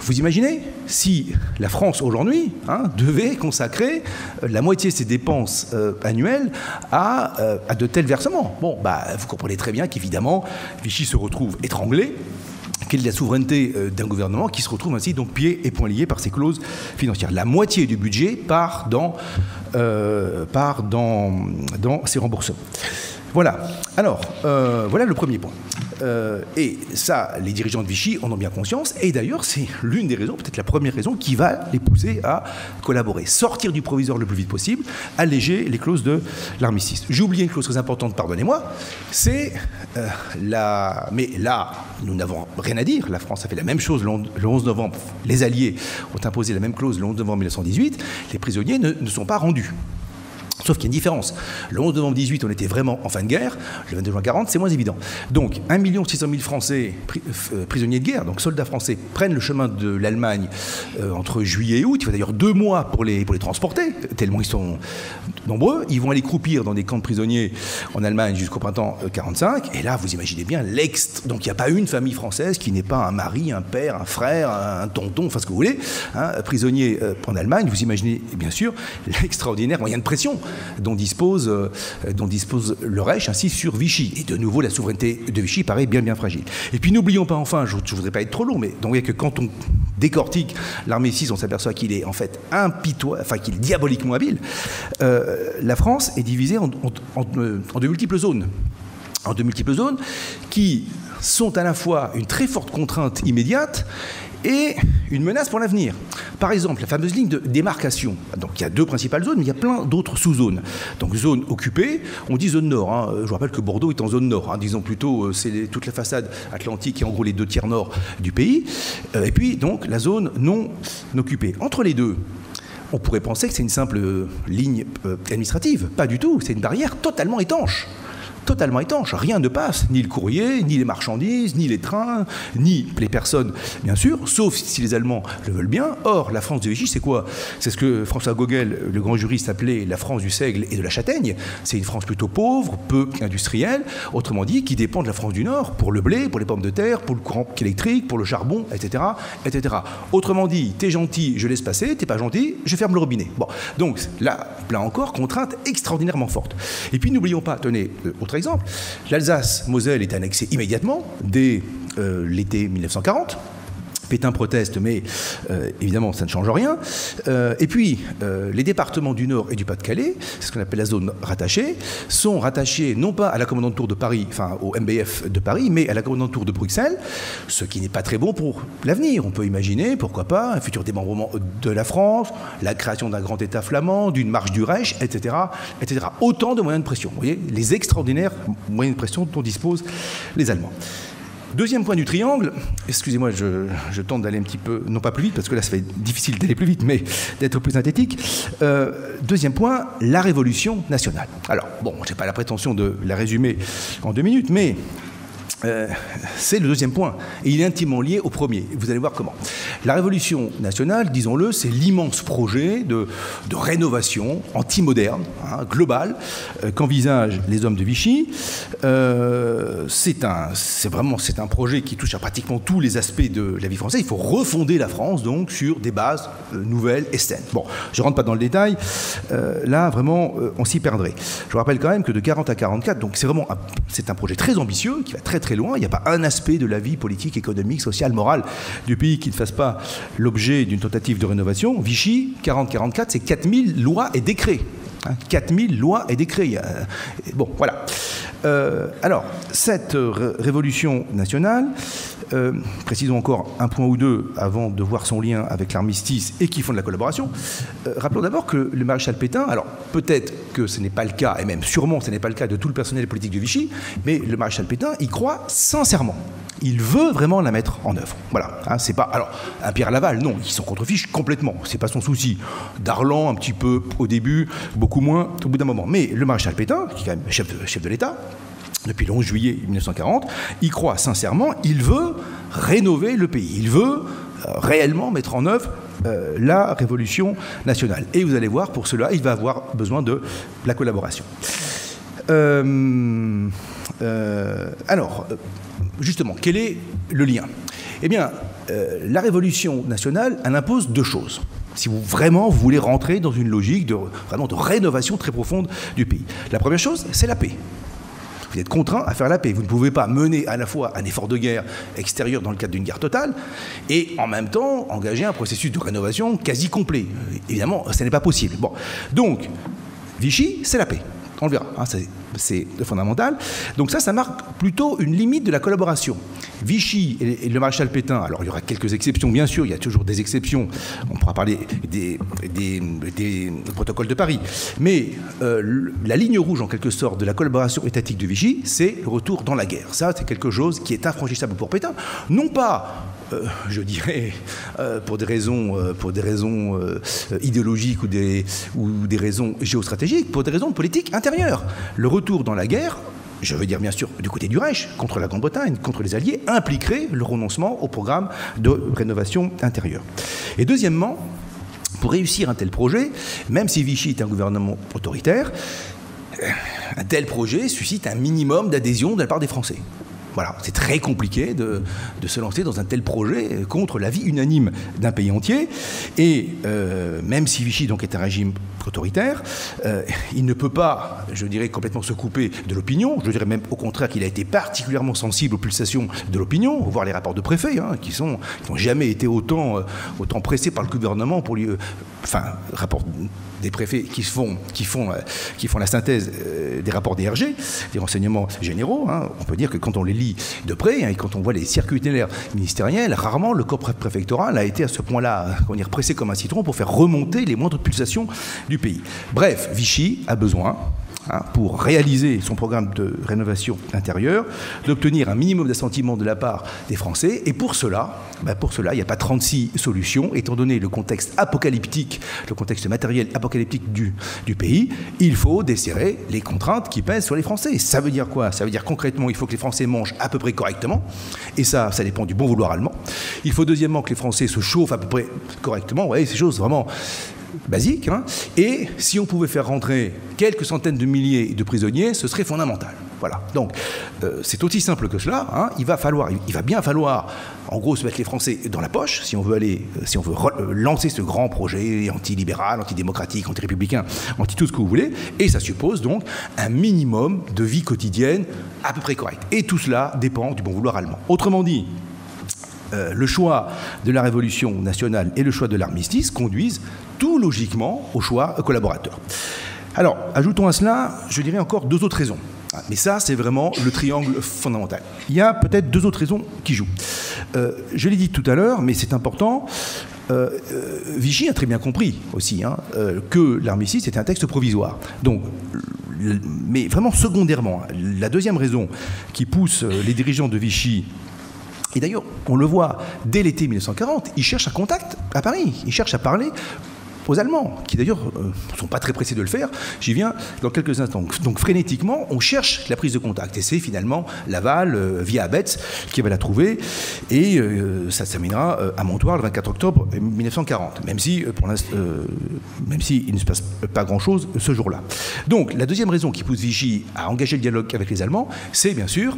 Vous imaginez si la France aujourd'hui devait consacrer la moitié de ses dépenses annuelles à de tels versements. Bon, vous comprenez très bien qu'évidemment, Vichy se retrouve étranglé. Quelle est la souveraineté d'un gouvernement qui se retrouve ainsi donc pieds et poings liés par ces clauses financières. La moitié du budget part dans ces remboursements. Voilà. Alors, voilà le premier point. Et ça, les dirigeants de Vichy en ont bien conscience. Et d'ailleurs, c'est l'une des raisons, peut-être la première raison, qui va les pousser à collaborer. Sortir du provisoire le plus vite possible, alléger les clauses de l'armistice. J'ai oublié une clause très importante, pardonnez-moi, c'est Mais là, nous n'avons rien à dire. La France a fait la même chose le 11 novembre. Les Alliés ont imposé la même clause le 11 novembre 1918. Les prisonniers ne sont pas rendus. Sauf qu'il y a une différence. Le 11 novembre 18, on était vraiment en fin de guerre. Le 22 juin 40, c'est moins évident. Donc, 1 600 000 Français prisonniers de guerre, donc soldats français, prennent le chemin de l'Allemagne entre juillet et août. Il faut d'ailleurs 2 mois pour les transporter, tellement ils sont nombreux. Ils vont aller croupir dans des camps de prisonniers en Allemagne jusqu'au printemps 45. Et là, vous imaginez bien donc, il n'y a pas une famille française qui n'ait pas un mari, un père, un frère, un tonton, enfin ce que vous voulez, prisonnier en Allemagne. Vous imaginez, bien sûr, l'extraordinaire moyen de pression dont dispose le Reich ainsi sur Vichy. Et de nouveau, la souveraineté de Vichy paraît bien fragile. Et puis n'oublions pas enfin, je ne voudrais pas être trop long, mais donc, vous voyez que quand on décortique l'armistice, on s'aperçoit qu'il est en fait qu'il est diaboliquement habile. La France est divisée en de multiples zones. En de multiples zones qui sont à la fois une très forte contrainte immédiate et une menace pour l'avenir. Par exemple, la fameuse ligne de démarcation. Donc, il y a 2 principales zones, mais il y a plein d'autres sous-zones. Donc, zone occupée, on dit zone nord. Je vous rappelle que Bordeaux est en zone nord. Disons plutôt, c'est toute la façade atlantique et en gros les 2 tiers nord du pays. Et puis, donc, la zone non occupée. Entre les deux, on pourrait penser que c'est une simple ligne administrative. Pas du tout. C'est une barrière totalement étanche. totalement étanche. Rien ne passe, ni le courrier, ni les marchandises, ni les trains, ni les personnes, bien sûr, sauf si les Allemands le veulent bien. Or, la France de Vichy, c'est quoi? C'est ce que François Gogel, le grand juriste, appelait la France du seigle et de la châtaigne. C'est une France plutôt pauvre, peu industrielle, autrement dit, qui dépend de la France du Nord pour le blé, pour les pommes de terre, pour le courant électrique, pour le charbon, etc., etc. Autrement dit, t'es gentil, je laisse passer, t'es pas gentil, je ferme le robinet. Bon, donc là encore, contrainte extraordinairement forte. Et puis n'oublions pas, tenez, autre exemple, l'Alsace-Moselle est annexée immédiatement dès l'été 1940. Pétain proteste, mais évidemment, ça ne change rien. Et puis, les départements du Nord et du Pas-de-Calais, c'est ce qu'on appelle la zone rattachée, sont rattachés non pas à la commandanture de Paris, enfin au MBF de Paris, mais à la commandanture de Bruxelles, ce qui n'est pas très bon pour l'avenir. On peut imaginer, pourquoi pas, un futur démembrement de la France, la création d'un grand État flamand, d'une marche du Reich, etc., etc. Autant de moyens de pression. Vous voyez, les extraordinaires moyens de pression dont disposent les Allemands. Deuxième point du triangle, excusez-moi, je tente d'aller un petit peu, non pas plus vite, parce que là ça va être difficile d'aller plus vite, mais d'être plus synthétique. Deuxième point, la Révolution nationale. Alors, bon, je n'ai pas la prétention de la résumer en 2 minutes, mais c'est le deuxième point, et il est intimement lié au premier. Vous allez voir comment. La Révolution nationale, disons-le, c'est l'immense projet de rénovation anti-moderne, globale, qu'envisagent les hommes de Vichy. C'est un projet qui touche à pratiquement tous les aspects de la vie française. Il faut refonder la France, donc, sur des bases nouvelles et saines. Bon, je ne rentre pas dans le détail. Là, vraiment, on s'y perdrait. Je vous rappelle quand même que de 40 à 44, donc c'est un projet très ambitieux, qui va très très loin. Il n'y a pas un aspect de la vie politique, économique, sociale, morale du pays qui ne fasse pas l'objet d'une tentative de rénovation. Vichy, 40-44, c'est 4000 lois et décrets. 4000 lois et décrets. Bon, voilà. Alors, cette révolution nationale, précisons encore un point ou deux avant de voir son lien avec l'armistice et qui font de la collaboration. Rappelons d'abord que le maréchal Pétain, alors peut-être que ce n'est pas le cas, et même sûrement ce n'est pas le cas de tout le personnel politique de Vichy, mais le maréchal Pétain y croit sincèrement. Il veut vraiment la mettre en œuvre. Voilà. C'est pas. Alors, un Pierre Laval, non, il s'en contrefiche complètement. C'est pas son souci. Darlan, un petit peu au début, beaucoup moins au bout d'un moment. Mais le maréchal Pétain, qui est quand même chef de l'État, depuis le 11 juillet 1940, il croit sincèrement, il veut rénover le pays. Il veut réellement mettre en œuvre la Révolution nationale. Et vous allez voir, pour cela, il va avoir besoin de la collaboration. Alors, justement, quel est le lien? Eh bien, la Révolution nationale, elle impose 2 choses. Si vous voulez rentrer dans une logique de rénovation très profonde du pays. La première chose, c'est la paix. Vous êtes contraint à faire la paix. Vous ne pouvez pas mener à la fois un effort de guerre extérieur dans le cadre d'une guerre totale et en même temps engager un processus de rénovation quasi complet. Évidemment, ça n'est pas possible. Bon. Donc, Vichy, c'est la paix. On le verra, c'est fondamental. Donc ça marque plutôt une limite de la collaboration. Vichy et le maréchal Pétain, alors il y aura quelques exceptions, bien sûr, il y a toujours des exceptions, on pourra parler des protocoles de Paris, mais la ligne rouge, en quelque sorte, de la collaboration étatique de Vichy, c'est le retour dans la guerre. Ça, c'est quelque chose qui est infranchissable pour Pétain, non pas je dirais, pour des raisons idéologiques ou des raisons géostratégiques, pour des raisons politiques intérieures. Le retour dans la guerre, je veux dire bien sûr du côté du Reich, contre la Grande-Bretagne, contre les Alliés, impliquerait le renoncement au programme de rénovation intérieure. Et deuxièmement, pour réussir un tel projet, même si Vichy est un gouvernement autoritaire, un tel projet suscite un minimum d'adhésion de la part des Français. Voilà, c'est très compliqué de se lancer dans un tel projet contre l'avis unanime d'un pays entier. Et même si Vichy donc est un régime autoritaire, il ne peut pas, je dirais, complètement se couper de l'opinion. Je dirais même au contraire qu'il a été particulièrement sensible aux pulsations de l'opinion, voir les rapports de préfets, qui n'ont jamais été autant pressés par le gouvernement pour lui... rapports des préfets qui font la synthèse des rapports des RG, des renseignements généraux. On peut dire que quand on les lit de près et quand on voit les circulaires ministériels, rarement le corps préfectoral a été à ce point-là pressé comme un citron pour faire remonter les moindres pulsations du pays. Bref, Vichy a besoin pour réaliser son programme de rénovation intérieure, d'obtenir un minimum d'assentiment de la part des Français. Et pour cela, il n'y a pas 36 solutions. Étant donné le contexte apocalyptique, le contexte matériel apocalyptique du pays, il faut desserrer les contraintes qui pèsent sur les Français. Ça veut dire quoi? Ça veut dire concrètement, il faut que les Français mangent à peu près correctement. Et ça dépend du bon vouloir allemand. Il faut deuxièmement que les Français se chauffent à peu près correctement. Vous voyez, ces choses vraiment basiques. Et si on pouvait faire rentrer quelques centaines de milliers de prisonniers, ce serait fondamental. Voilà. Donc, c'est aussi simple que cela. Il va bien falloir, en gros, se mettre les Français dans la poche si on veut lancer ce grand projet anti-libéral, anti-démocratique, anti-républicain, anti-tout ce que vous voulez. Et ça suppose donc un minimum de vie quotidienne à peu près correct. Et tout cela dépend du bon vouloir allemand. Autrement dit, le choix de la révolution nationale et le choix de l'armistice conduisent tout logiquement au choix collaborateur. Alors, ajoutons à cela, je dirais encore deux autres raisons. Mais ça, c'est vraiment le triangle fondamental. Il y a peut-être deux autres raisons qui jouent. Je l'ai dit tout à l'heure, mais c'est important. Vichy a très bien compris aussi que l'armistice était un texte provisoire. Donc, mais vraiment secondairement, la deuxième raison qui pousse les dirigeants de Vichy, et d'ailleurs, on le voit, dès l'été 1940, ils cherchent un contact à Paris, ils cherchent à parler aux Allemands, qui d'ailleurs ne sont pas très pressés de le faire. J'y viens dans quelques instants. Donc frénétiquement, on cherche la prise de contact. Et c'est finalement Laval, via Abetz, qui va la trouver. Et ça se terminera à Montoire le 24 octobre 1940, même si il ne se passe pas grand-chose ce jour-là. Donc la deuxième raison qui pousse Vichy à engager le dialogue avec les Allemands, c'est bien sûr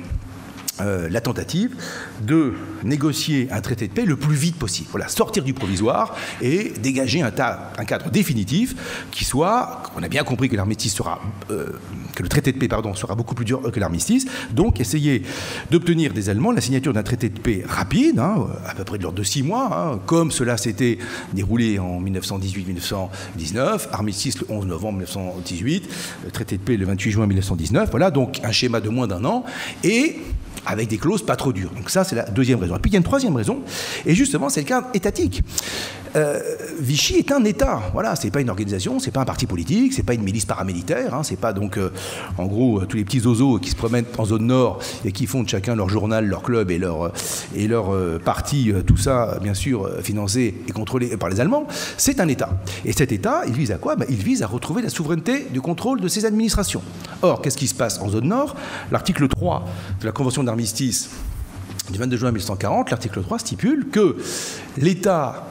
la tentative de négocier un traité de paix le plus vite possible. Voilà, sortir du provisoire et dégager un cadre définitif qui soit, on a bien compris que l'armistice que le traité de paix sera beaucoup plus dur que l'armistice, donc essayer d'obtenir des Allemands la signature d'un traité de paix rapide, à peu près de l'ordre de 6 mois, comme cela s'était déroulé en 1918-1919, armistice le 11 novembre 1918, traité de paix le 28 juin 1919, voilà, donc un schéma de moins d'un an, et avec des clauses pas trop dures. Donc ça, c'est la deuxième raison. Et puis il y a une troisième raison, et justement, c'est le cadre étatique. Vichy est un État, voilà, c'est pas une organisation, c'est pas un parti politique, c'est pas une milice paramilitaire, c'est pas donc, en gros, tous les petits zozos qui se promènent en zone nord et qui font de chacun leur journal, leur club et leur parti, tout ça, bien sûr, financé et contrôlé par les Allemands. C'est un État. Et cet État, il vise à quoi? Il vise à retrouver la souveraineté du contrôle de ses administrations. Or, qu'est-ce qui se passe en zone nord? L'article 3 de la Convention d'armistice du 22 juin 1940, l'article 3 stipule que l'État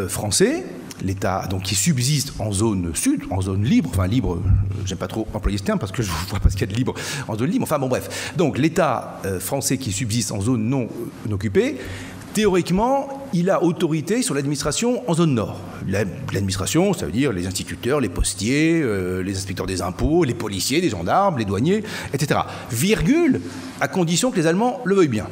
français, l'État donc qui subsiste en zone sud, en zone libre, enfin libre, j'aime pas trop employer ce terme parce que je vois pas ce qu'il y a de libre en zone libre, enfin bon bref, donc l'État français qui subsiste en zone non occupée, théoriquement, il a autorité sur l'administration en zone nord. L'administration, ça veut dire les instituteurs, les postiers, les inspecteurs des impôts, les policiers, les gendarmes, les douaniers, etc. Virgule, à condition que les Allemands le veuillent bien.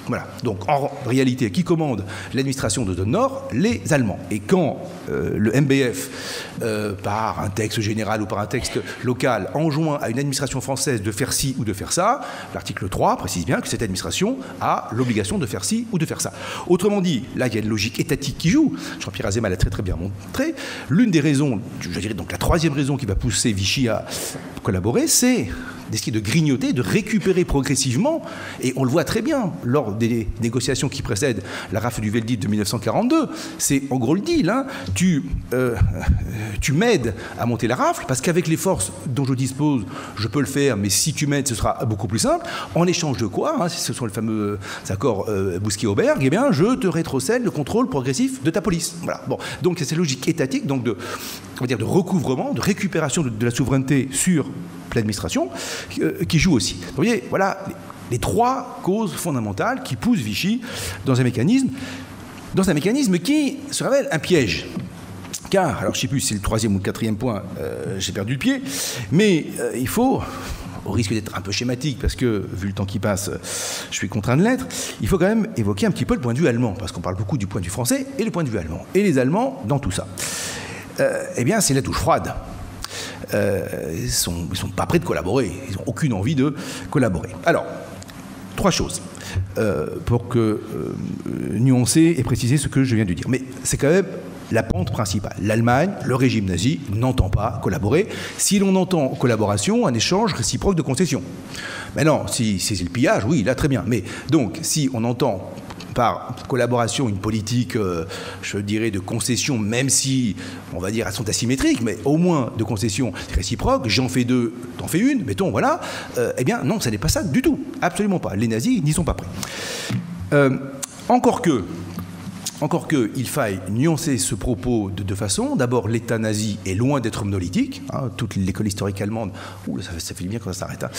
Voilà. Donc, en réalité, qui commande l'administration de zone nord? Les Allemands. Et quand le MBF, par un texte général ou par un texte local, enjoint à une administration française de faire ci ou de faire ça, l'article 3 précise bien que cette administration a l'obligation de faire ci ou de faire ça. Autrement dit, là, il y a une logique étatique qui joue. Jean-Pierre Azéma l'a très très bien montré. L'une des raisons, je dirais donc la troisième raison qui va pousser Vichy à collaborer, c'est d'essayer de grignoter, de récupérer progressivement, et on le voit très bien lors des négociations qui précèdent la rafle du Veldiv de 1942, c'est en gros le deal, tu m'aides à monter la rafle, parce qu'avec les forces dont je dispose, je peux le faire, mais si tu m'aides, ce sera beaucoup plus simple, en échange de quoi, ce sont les fameux accords Bousquier-Auberg, eh bien, je te rétrocède le contrôle progressif de ta police. Voilà. Bon. Donc c'est cette logique étatique, donc de recouvrement, de récupération de la souveraineté sur l'administration, qui joue aussi. Vous voyez, voilà les trois causes fondamentales qui poussent Vichy dans un mécanisme qui se révèle un piège. Car, alors je ne sais plus si c'est le troisième ou le quatrième point, j'ai perdu le pied, mais il faut, au risque d'être un peu schématique, parce que, vu le temps qui passe, je suis contraint de l'être, il faut quand même évoquer un petit peu le point de vue allemand, parce qu'on parle beaucoup du point de vue français et le point de vue allemand. Et les Allemands, dans tout ça, eh bien, c'est la touche froide. Ils ne sont pas prêts de collaborer, ils n'ont aucune envie de collaborer. Alors, trois choses pour nuancer et préciser ce que je viens de dire. Mais c'est quand même la pente principale. L'Allemagne, le régime nazi, n'entend pas collaborer. Si l'on entend collaboration, un échange réciproque de concessions. Mais non, si c'est le pillage, oui, là, très bien. Mais donc, si on entend par collaboration une politique, je dirais, de concession, même si, on va dire, elles sont asymétriques, mais au moins de concession réciproque, j'en fais deux, t'en fais une, mettons, voilà, eh bien, non, ça n'est pas ça du tout, absolument pas. Les nazis n'y sont pas prêts. Encore que, il faille nuancer ce propos de deux façons. D'abord, l'État nazi est loin d'être monolithique. Hein, toute l'école historique allemande, ça fait bien quand ça s'arrête. Hein.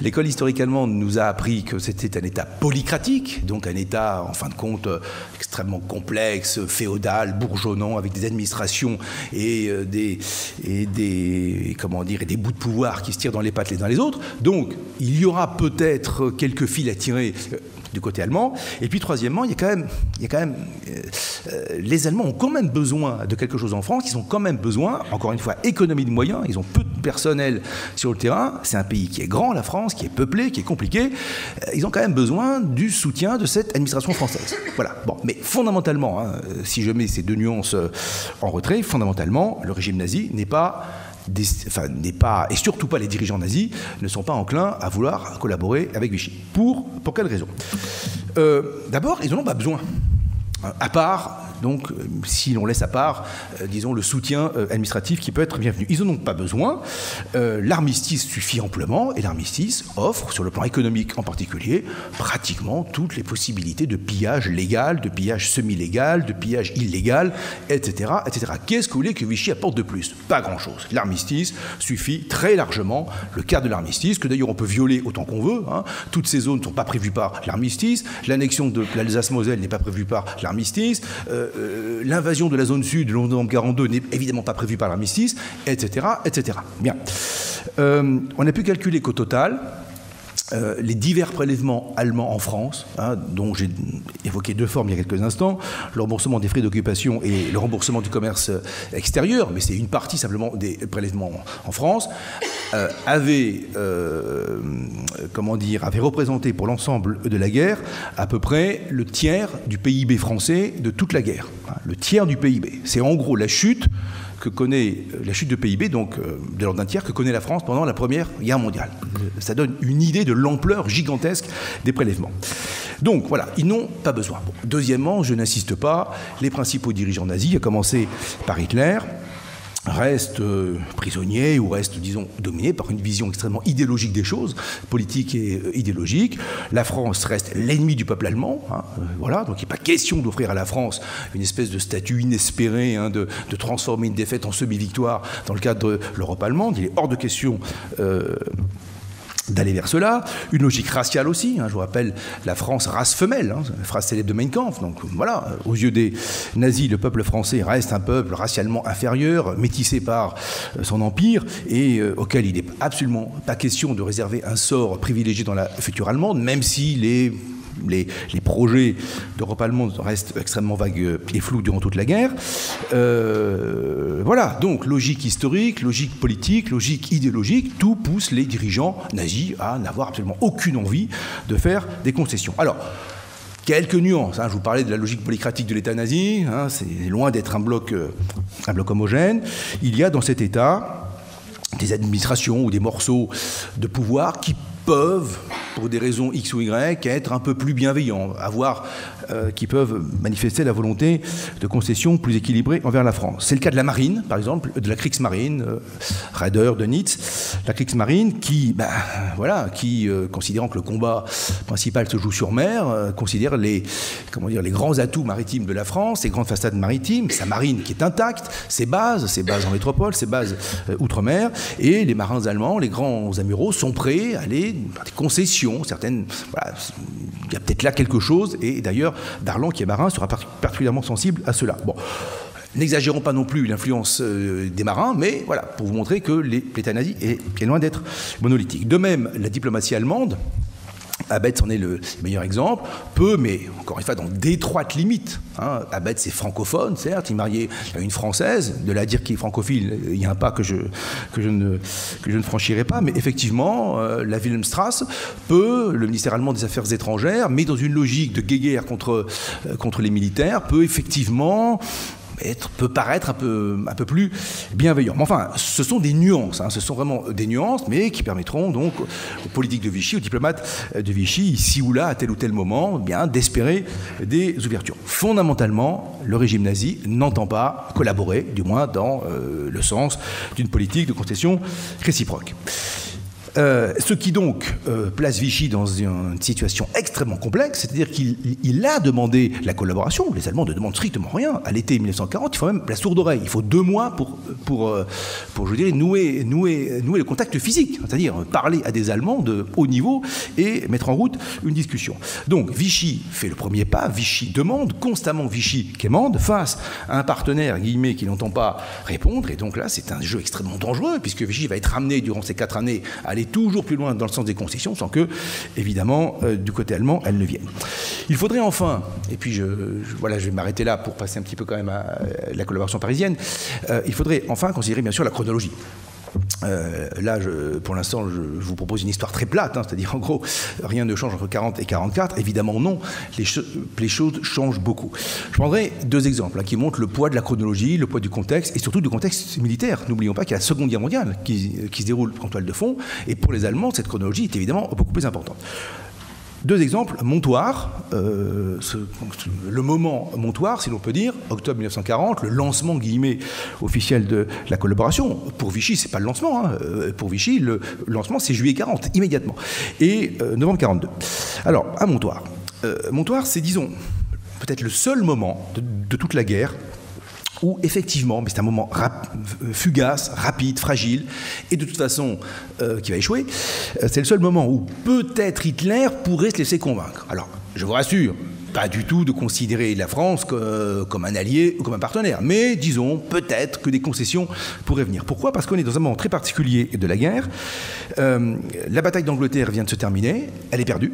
L'école historique allemande nous a appris que c'était un État polycratique, donc un État, en fin de compte, extrêmement complexe, féodal, bourgeonnant, avec des administrations et des bouts de pouvoir qui se tirent dans les pattes les uns les autres. Donc, il y aura peut-être quelques fils à tirer du côté allemand. Et puis, troisièmement, il y a quand même les Allemands ont quand même besoin de quelque chose en France. Ils ont quand même besoin, encore une fois, économie de moyens. Ils ont peu de personnel sur le terrain. C'est un pays qui est grand, la France, qui est peuplé, qui est compliqué. Ils ont quand même besoin du soutien de cette administration française. Voilà. Bon, mais fondamentalement, hein, si je mets ces deux nuances en retrait, fondamentalement, le régime nazi n'est pas, et surtout pas les dirigeants nazis, ne sont pas enclins à vouloir collaborer avec Vichy. Pour quelle raison ? D'abord, ils n'en ont pas besoin. À part, donc, si l'on laisse à part, disons, le soutien administratif qui peut être bienvenu. Ils n'en ont pas besoin. L'armistice suffit amplement, et l'armistice offre, sur le plan économique en particulier, pratiquement toutes les possibilités de pillage légal, de pillage semi-légal, de pillage illégal, etc., etc. Qu'est-ce que vous voulez que Vichy apporte de plus ? Pas grand-chose. L'armistice suffit très largement, le cadre de l'armistice, que d'ailleurs on peut violer autant qu'on veut. Hein. Toutes ces zones ne sont pas prévues par l'armistice. L'annexion de l'Alsace-Moselle n'est pas prévue par l'armistice. L'invasion de la zone sud de novembre 1942 n'est évidemment pas prévue par l'armistice, etc., etc. Bien. On a pu calculer qu'au total, les divers prélèvements allemands en France, hein, dont j'ai évoqué deux formes il y a quelques instants, le remboursement des frais d'occupation et le remboursement du commerce extérieur, mais c'est une partie simplement des prélèvements en France, avait représenté pour l'ensemble de la guerre à peu près le tiers du PIB français de toute la guerre. Hein, le tiers du PIB. C'est en gros la chute de PIB, donc de l'ordre d'un tiers, que connaît la France pendant la Première Guerre mondiale. Ça donne une idée de l'ampleur gigantesque des prélèvements. Donc voilà, ils n'ont pas besoin. Bon. Deuxièmement, je n'insiste pas, les principaux dirigeants nazis, à commencer par Hitler, restent prisonniers ou restent, disons, dominés par une vision extrêmement idéologique des choses, politique et idéologique. La France reste l'ennemi du peuple allemand. Hein, voilà, donc il n'est pas question d'offrir à la France une espèce de statut inespéré, hein, de transformer une défaite en semi-victoire dans le cadre de l'Europe allemande. Il est hors de question d'aller vers cela. Une logique raciale aussi, hein, je vous rappelle la France race femelle, hein, la phrase célèbre de Mein Kampf. Donc voilà, aux yeux des nazis, le peuple français reste un peuple racialement inférieur, métissé par son empire, et auquel il n'est absolument pas question de réserver un sort privilégié dans la future allemande, même si les projets d'Europe allemande restent extrêmement vagues et flous durant toute la guerre. Voilà, donc logique historique, logique politique, logique idéologique, tout pousse les dirigeants nazis à n'avoir absolument aucune envie de faire des concessions. Alors, quelques nuances, hein, je vous parlais de la logique polycratique de l'État nazi, hein, c'est loin d'être un bloc homogène. Il y a dans cet État des administrations ou des morceaux de pouvoir qui peuvent, pour des raisons X ou Y, être un peu plus bienveillants, qui peuvent manifester la volonté de concessions plus équilibrées envers la France. C'est le cas de la marine, par exemple, de la Kriegsmarine, Raeder, Dönitz, la Kriegsmarine, qui considérant que le combat principal se joue sur mer, considère les grands atouts maritimes de la France, les grandes façades maritimes, sa marine qui est intacte, ses bases en métropole, ses bases outre-mer, et les marins allemands, les grands amiraux, sont prêts à aller par des concessions, certaines, voilà, il y a peut-être là quelque chose, et d'ailleurs, Darlan, qui est marin, sera particulièrement sensible à cela. Bon, n'exagérons pas non plus l'influence des marins, mais voilà, pour vous montrer que l'État nazi est loin d'être monolithique. De même, la diplomatie allemande, Abetz en est le meilleur exemple, mais encore une fois dans d'étroites limites. Hein. Abetz c'est francophone, certes, il est marié à une Française, de là à dire qu'il est francophile, il y a un pas que je ne franchirai pas, mais effectivement, la Wilhelmstrasse le ministère allemand des Affaires étrangères, mais dans une logique de guéguerre contre les militaires, peut effectivement peut paraître un peu plus bienveillant. Mais enfin, ce sont des nuances, ce sont vraiment des nuances, mais qui permettront donc aux politiques de Vichy, aux diplomates de Vichy, ici ou là, à tel ou tel moment, d'espérer des ouvertures. Fondamentalement, le régime nazi n'entend pas collaborer, du moins dans le sens d'une politique de concession réciproque. Ce qui donc place Vichy dans une situation extrêmement complexe, c'est-à-dire qu'il a demandé la collaboration. Les Allemands ne demandent strictement rien. À l'été 1940, il faut même la sourde oreille. Il faut 2 mois pour je dirais, nouer le contact physique, c'est-à-dire parler à des Allemands de haut niveau et mettre en route une discussion. Donc Vichy fait le premier pas. Vichy demande constamment, Vichy quémande face à un partenaire guillemets qui n'entend pas répondre. Et donc là, c'est un jeu extrêmement dangereux puisque Vichy va être ramené durant ces 4 années à aller toujours plus loin dans le sens des concessions, sans que, évidemment, du côté allemand, elles ne viennent. Il faudrait enfin, et puis je vais m'arrêter là pour passer un petit peu quand même à la collaboration parisienne, il faudrait enfin considérer bien sûr la chronologie. Là, pour l'instant, je vous propose une histoire très plate, c'est-à-dire en gros, rien ne change entre 40 et 44. Évidemment, non, les choses changent beaucoup. Je prendrai 2 exemples qui montrent le poids de la chronologie, le poids du contexte et surtout du contexte militaire. N'oublions pas qu'il y a la Seconde Guerre mondiale qui se déroule en toile de fond, et pour les Allemands, cette chronologie est évidemment beaucoup plus importante. 2 exemples, Montoire, le moment Montoire, si l'on peut dire, octobre 1940, le lancement, guillemets, officiel de la collaboration. Pour Vichy, c'est pas le lancement, pour Vichy, le lancement, c'est juillet 40, immédiatement, et novembre 42. Alors, à Montoire. Montoire, c'est, disons, peut-être le seul moment de toute la guerre où effectivement, mais c'est un moment fugace, rapide, fragile, et de toute façon qui va échouer, c'est le seul moment où peut-être Hitler pourrait se laisser convaincre. Alors, je vous rassure, pas du tout de considérer la France comme un allié ou comme un partenaire, mais disons peut-être que des concessions pourraient venir. Pourquoi ? Parce qu'on est dans un moment très particulier de la guerre. La bataille d'Angleterre vient de se terminer, elle est perdue.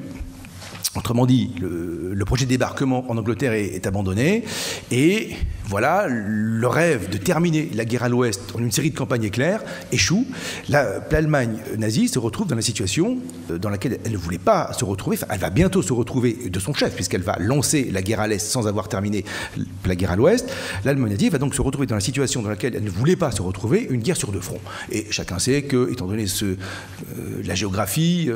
Autrement dit, le projet de débarquement en Angleterre est abandonné, et voilà, le rêve de terminer la guerre à l'Ouest en une série de campagnes éclairs échoue. L'Allemagne nazie se retrouve dans la situation dans laquelle elle ne voulait pas se retrouver. Enfin, elle va bientôt se retrouver de son chef, puisqu'elle va lancer la guerre à l'Est sans avoir terminé la guerre à l'Ouest. L'Allemagne nazie va donc se retrouver dans la situation dans laquelle elle ne voulait pas se retrouver, une guerre sur 2 fronts. Et chacun sait que, étant donné la géographie,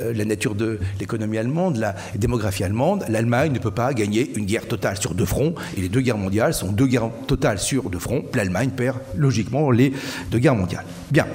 la nature de l'économie allemande, la démographie allemande, l'Allemagne ne peut pas gagner une guerre totale sur 2 fronts, et les 2 guerres mondiales sont 2 guerres totales sur 2 fronts. L'Allemagne perd logiquement les 2 guerres mondiales. Bien.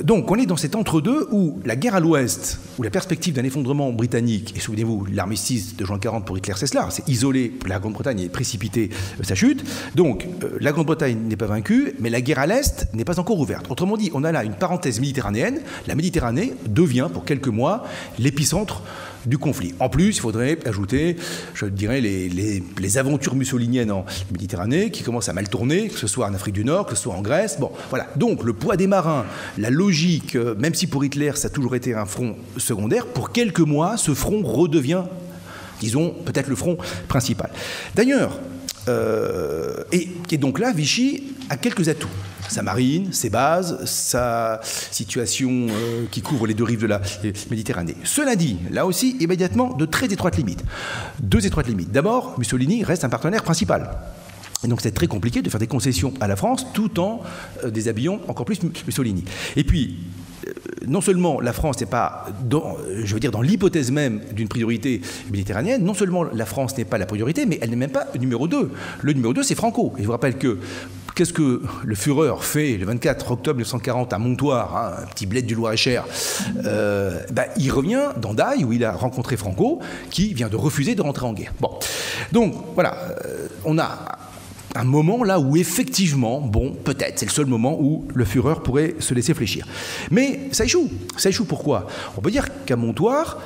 Donc on est dans cet entre-deux où la guerre à l'Ouest, où la perspective d'un effondrement britannique, et souvenez-vous, l'armistice de juin 40 pour Hitler, c'est cela, c'est isolé la Grande-Bretagne et précipiter sa chute. Donc la Grande-Bretagne n'est pas vaincue, mais la guerre à l'Est n'est pas encore ouverte. Autrement dit, on a là une parenthèse méditerranéenne. La Méditerranée devient pour quelques mois l'épicentre du conflit. En plus, il faudrait ajouter, je dirais, les aventures mussoliniennes en Méditerranée qui commencent à mal tourner, que ce soit en Afrique du Nord, que ce soit en Grèce. Bon, voilà. Donc, le poids des marins, la logique, même si pour Hitler, ça a toujours été un front secondaire, pour quelques mois, ce front redevient, disons, peut-être le front principal. D'ailleurs, et donc là, Vichy a quelques atouts. Sa marine, ses bases, sa situation qui couvre les 2 rives de la Méditerranée. Cela dit, là aussi, immédiatement, de très étroites limites. 2 étroites limites. D'abord, Mussolini reste un partenaire principal. Et donc c'est très compliqué de faire des concessions à la France tout en déshabillant encore plus Mussolini. Et puis, non seulement la France n'est pas, dans l'hypothèse même d'une priorité méditerranéenne, non seulement la France n'est pas la priorité, mais elle n'est même pas numéro 2. Le numéro 2, c'est Franco. Et je vous rappelle qu'est-ce que le Führer fait le 24 octobre 1940 à Montoire, un petit bled du Loir-et-Cher, il revient dans Daille où il a rencontré Franco, qui vient de refuser de rentrer en guerre. Bon, donc voilà, on a un moment là où effectivement, bon, peut-être, c'est le seul moment où le Führer pourrait se laisser fléchir. Mais ça échoue. Ça échoue pourquoi ? On peut dire qu'à Montoire,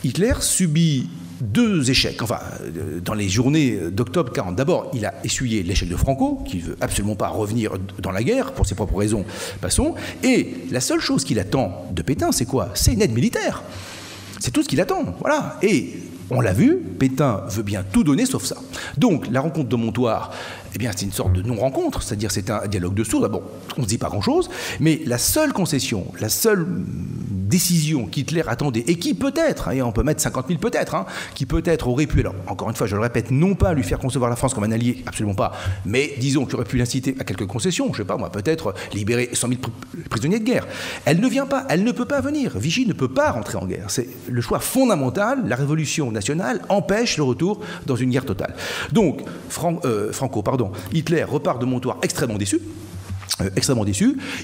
Hitler subit 2 échecs. Enfin, dans les journées d'octobre 40, d'abord, il a essuyé l'échec de Franco, qui ne veut absolument pas revenir dans la guerre, pour ses propres raisons, passons. Et la seule chose qu'il attend de Pétain, c'est quoi ? C'est une aide militaire. C'est tout ce qu'il attend, voilà. Et on l'a vu, Pétain veut bien tout donner sauf ça. Donc, la rencontre de Montoire, eh bien, c'est une sorte de non-rencontre, c'est-à-dire c'est un dialogue de sourds. Bon, on ne se dit pas grand-chose, mais la seule concession, la seule décision qu'Hitler attendait, et qui peut-être, et on peut mettre 50 000 peut-être, qui peut-être aurait pu, alors encore une fois, je le répète, non pas lui faire concevoir la France comme un allié, absolument pas, mais disons qu'il aurait pu l'inciter à quelques concessions, je sais pas moi, peut-être libérer 100 000 prisonniers de guerre. Elle ne vient pas, elle ne peut pas venir. Vichy ne peut pas rentrer en guerre. C'est le choix fondamental. La révolution nationale empêche le retour dans une guerre totale. Donc, Hitler repart de Montoire extrêmement déçu.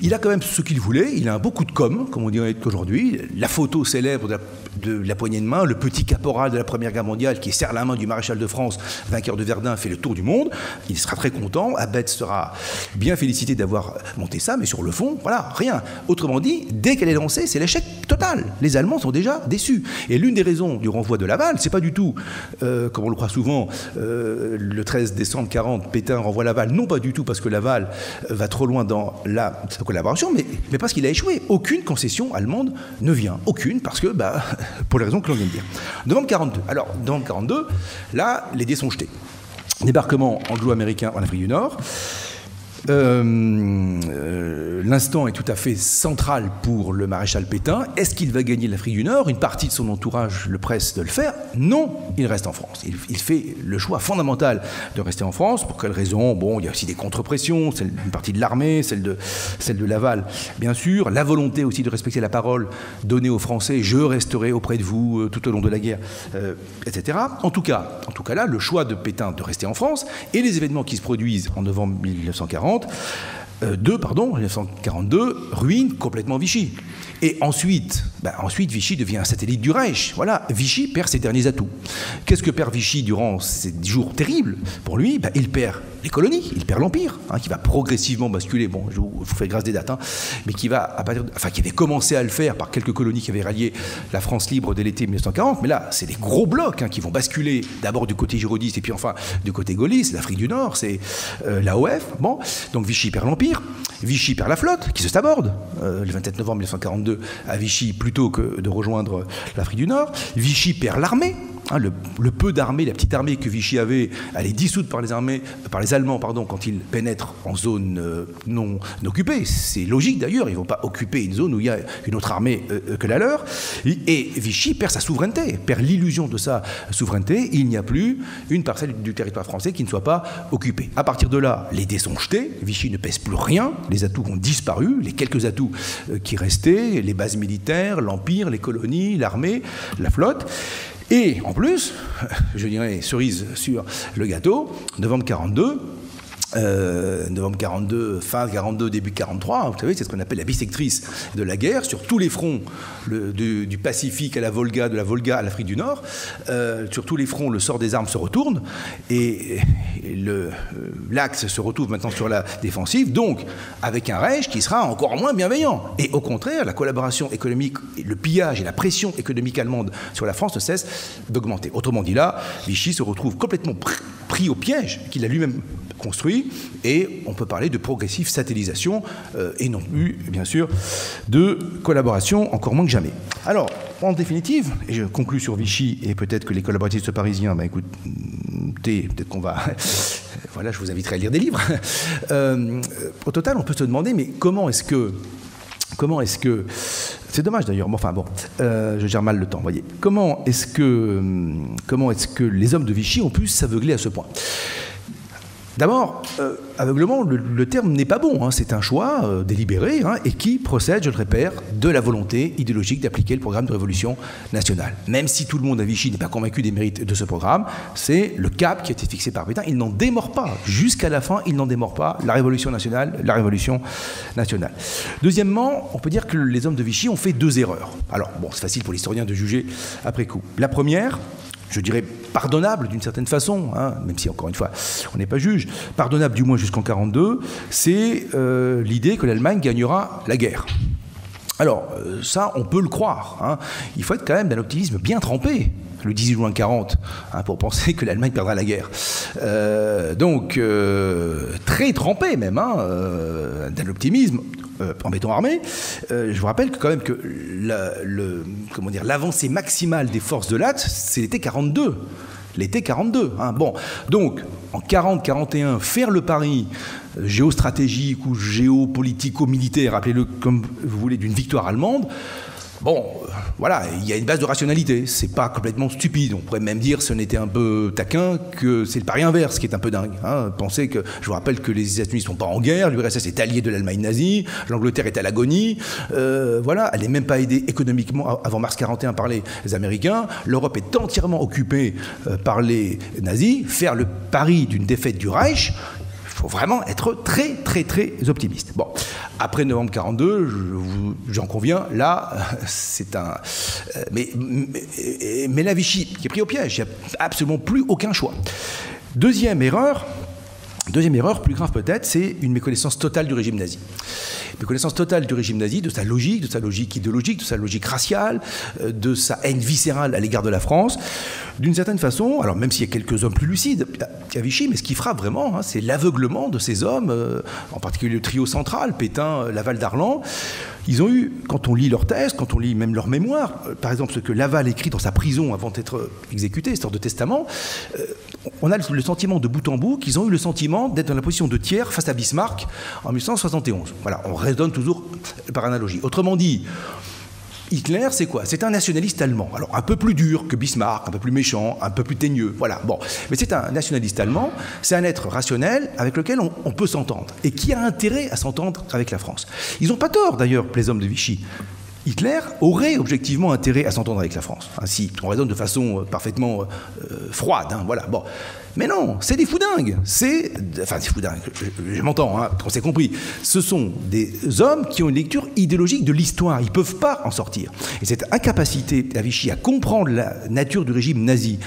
Il a quand même ce qu'il voulait, il a un beau coup de com', comme on dirait aujourd'hui, la photo célèbre de la poignée de main, le petit caporal de la Première Guerre mondiale qui serre la main du maréchal de France, vainqueur de Verdun, fait le tour du monde, il sera très content, Abetz sera bien félicité d'avoir monté ça, mais sur le fond, voilà, rien. Autrement dit, dès qu'elle est lancée, c'est l'échec total. Les Allemands sont déjà déçus. Et l'une des raisons du renvoi de Laval, c'est pas du tout, comme on le croit souvent, le 13 décembre 40, Pétain renvoie Laval, non pas du tout parce que Laval va trop loin dans la collaboration, mais parce qu'il a échoué. Aucune concession allemande ne vient. Aucune, parce que, pour les raisons que l'on vient de dire. Novembre 42. Alors, novembre 42, là, les dés sont jetés. Débarquement anglo-américain en Afrique du Nord. L'instant est tout à fait central pour le maréchal Pétain. Est-ce qu'il va gagner l'Afrique du Nord? Une partie de son entourage le presse de le faire. Non, il reste en France. Il fait le choix fondamental de rester en France. Pour quelle raison? Bon, il y a aussi des contre-pressions, une partie de l'armée, celle de Laval, bien sûr. La volonté aussi de respecter la parole donnée aux Français. Je resterai auprès de vous tout au long de la guerre, etc. En tout cas là, le choix de Pétain de rester en France et les événements qui se produisent en novembre 1942 ruine complètement Vichy. Et ensuite, Vichy devient un satellite du Reich. Voilà, Vichy perd ses derniers atouts. Qu'est-ce que perd Vichy durant ces jours terribles pour lui? Il perd les colonies, il perd l'Empire, qui va progressivement basculer, bon, je vous fais grâce des dates, mais qui avait commencé à le faire par quelques colonies qui avaient rallié la France libre dès l'été 1940, mais là, c'est des gros blocs qui vont basculer d'abord du côté girondiste et puis enfin du côté gaulliste, l'Afrique du Nord, c'est l'AOF, bon, donc Vichy perd l'Empire, Vichy perd la flotte, qui se saborde, le 27 novembre 1942 à Vichy, plutôt que de rejoindre l'Afrique du Nord, Vichy perd l'armée, le peu d'armée, la petite armée que Vichy avait, elle est dissoute par les Allemands quand ils pénètrent en zone non occupée. C'est logique d'ailleurs, ils ne vont pas occuper une zone où il y a une autre armée que la leur. Et Vichy perd sa souveraineté, perd l'illusion de sa souveraineté. Il n'y a plus une parcelle du territoire français qui ne soit pas occupée. À partir de là, les dés sont jetés, Vichy ne pèse plus rien, les atouts ont disparu, les quelques atouts qui restaient, les bases militaires, l'Empire, les colonies, l'armée, la flotte. Et en plus, je dirais cerise sur le gâteau, novembre 42, fin 42, début 43, vous savez, c'est ce qu'on appelle la bissectrice de la guerre, sur tous les fronts du Pacifique à la Volga, de la Volga à l'Afrique du Nord, sur tous les fronts, le sort des armes se retourne, et l'axe se retrouve maintenant sur la défensive, donc avec un Reich qui sera encore moins bienveillant. Et au contraire, la collaboration économique, le pillage et la pression économique allemande sur la France ne cessent d'augmenter. Autrement dit là, Vichy se retrouve complètement pris au piège qu'il a lui-même construit, et on peut parler de progressive satellisation et non plus, bien sûr, de collaboration, encore moins que jamais. Alors, en définitive, et je conclus sur Vichy, et peut-être que les collaboratistes parisiens, écoutez, peut-être qu'on va... voilà, je vous inviterai à lire des livres. Au total, on peut se demander, mais comment est-ce que... C'est dommage d'ailleurs, mais enfin bon, je gère mal le temps, voyez. Comment est-ce que les hommes de Vichy ont pu s'aveugler à ce point ? D'abord, aveuglement, le terme n'est pas bon, c'est un choix délibéré et qui procède, je le répète, de la volonté idéologique d'appliquer le programme de révolution nationale. Même si tout le monde à Vichy n'est pas convaincu des mérites de ce programme, c'est le cap qui a été fixé par Pétain. Il n'en démord pas, jusqu'à la fin, il n'en démord pas, la révolution nationale. Deuxièmement, on peut dire que les hommes de Vichy ont fait deux erreurs. Alors, bon, c'est facile pour l'historien de juger après coup. La première, je dirais pardonnable d'une certaine façon, même si encore une fois on n'est pas juge, pardonnable du moins jusqu'en 1942, c'est l'idée que l'Allemagne gagnera la guerre. Alors ça on peut le croire, il faut être quand même d'un optimisme bien trempé le 18 juin 1940 pour penser que l'Allemagne perdra la guerre. Donc très trempé même, d'un optimisme en béton armé. Je vous rappelle quand même que l'avancée maximale des forces de l'Axe, c'est l'été 42. L'été 42. Bon, donc en 40-41, faire le pari géostratégique ou géopolitico-militaire, appelez-le comme vous voulez, d'une victoire allemande, bon, voilà, il y a une base de rationalité. C'est pas complètement stupide. On pourrait même dire, si on était un peu taquin, que c'est le pari inverse qui est un peu dingue. Hein. Pensez que, je vous rappelle que les États-Unis ne sont pas en guerre, l'URSS est allié de l'Allemagne nazie, l'Angleterre est à l'agonie. Voilà, elle n'est même pas aidée économiquement avant mars 41 par les Américains. L'Europe est entièrement occupée par les nazis. Faire le pari d'une défaite du Reich, il faut vraiment être très, très, très optimiste. Bon, après novembre 42, j'en conviens, là, c'est un... Mais la Vichy qui est pris au piège, il n'y a absolument plus aucun choix. Deuxième erreur, plus grave peut-être, c'est une méconnaissance totale du régime nazi. Méconnaissance totale du régime nazi, de sa logique idéologique, de sa logique raciale, de sa haine viscérale à l'égard de la France. D'une certaine façon, alors même s'il y a quelques hommes plus lucides qu'à Vichy, mais ce qui frappe vraiment, hein, c'est l'aveuglement de ces hommes, en particulier le trio central, Pétain, Laval, Darlan. Ils ont eu, quand on lit leurs thèses, quand on lit même leurs mémoires, par exemple ce que Laval écrit dans sa prison avant d'être exécuté, cette sorte de testament, on a le sentiment de bout en bout qu'ils ont eu le sentiment d'être dans la position de tiers face à Bismarck en 1871. Voilà, on raisonne toujours par analogie. Autrement dit, Hitler, c'est quoi? C'est un nationaliste allemand. Alors, un peu plus dur que Bismarck, un peu plus méchant, un peu plus teigneux. Voilà, bon. Mais c'est un nationaliste allemand, c'est un être rationnel avec lequel on peut s'entendre. Et qui a intérêt à s'entendre avec la France. Ils n'ont pas tort, d'ailleurs, les hommes de Vichy. Hitler aurait objectivement intérêt à s'entendre avec la France. Ainsi, on raisonne de façon parfaitement froide. Hein, voilà, bon. Mais non, c'est des foudingues. Enfin, des foudingues, je m'entends, hein, on s'est compris. Ce sont des hommes qui ont une lecture idéologique de l'histoire. Ils ne peuvent pas en sortir. Et cette incapacité à Vichy à comprendre la nature du régime nazi,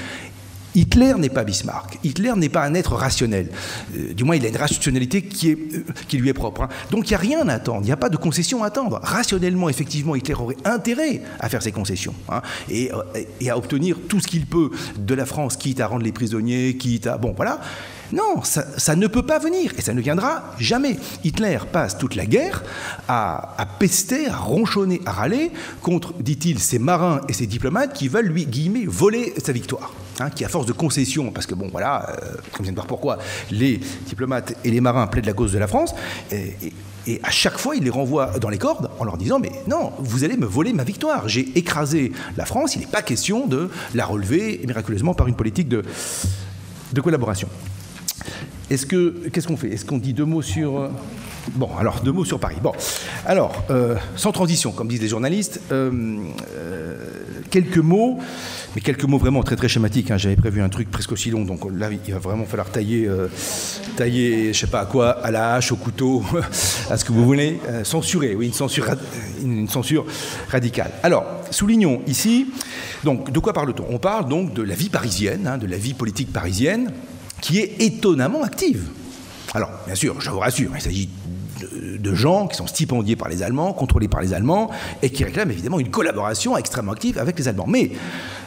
Hitler n'est pas Bismarck. Hitler n'est pas un être rationnel. Du moins, il a une rationalité qui lui est propre. Hein. Donc, il n'y a rien à attendre. Il n'y a pas de concession à attendre. Rationnellement, effectivement, Hitler aurait intérêt à faire ses concessions, hein, et à obtenir tout ce qu'il peut de la France, quitte à rendre les prisonniers, quitte à... Bon, voilà. Non, ça ne peut pas venir, et ça ne viendra jamais. Hitler passe toute la guerre à pester, à ronchonner, à râler contre, dit-il, ses marins et ses diplomates qui veulent lui, guillemets, voler sa victoire. Hein, qui, à force de concessions, parce que bon, voilà, on vient de voir pourquoi, les diplomates et les marins plaident la cause de la France, et à chaque fois, il les renvoie dans les cordes en leur disant « Mais non, vous allez me voler ma victoire. J'ai écrasé la France, il n'est pas question de la relever miraculeusement par une politique de collaboration. » Qu'est-ce qu'on fait? Est-ce qu'on dit deux mots sur... Bon, alors, 2 mots sur Paris. Bon, alors, sans transition, comme disent les journalistes, quelques mots, mais quelques mots vraiment très très schématiques. Hein. J'avais prévu un truc presque aussi long, donc là, il va vraiment falloir tailler, je sais pas à quoi, à la hache, au couteau, à ce que vous voulez. Censurer, oui, une censure radicale. Alors, soulignons ici, donc, de quoi parle-t-on? On parle donc de la vie parisienne, hein, de la vie politique parisienne, qui est étonnamment active. Alors, bien sûr, je vous rassure, il s'agit de gens qui sont stipendiés par les Allemands, contrôlés par les Allemands, et qui réclament évidemment une collaboration extrêmement active avec les Allemands. Mais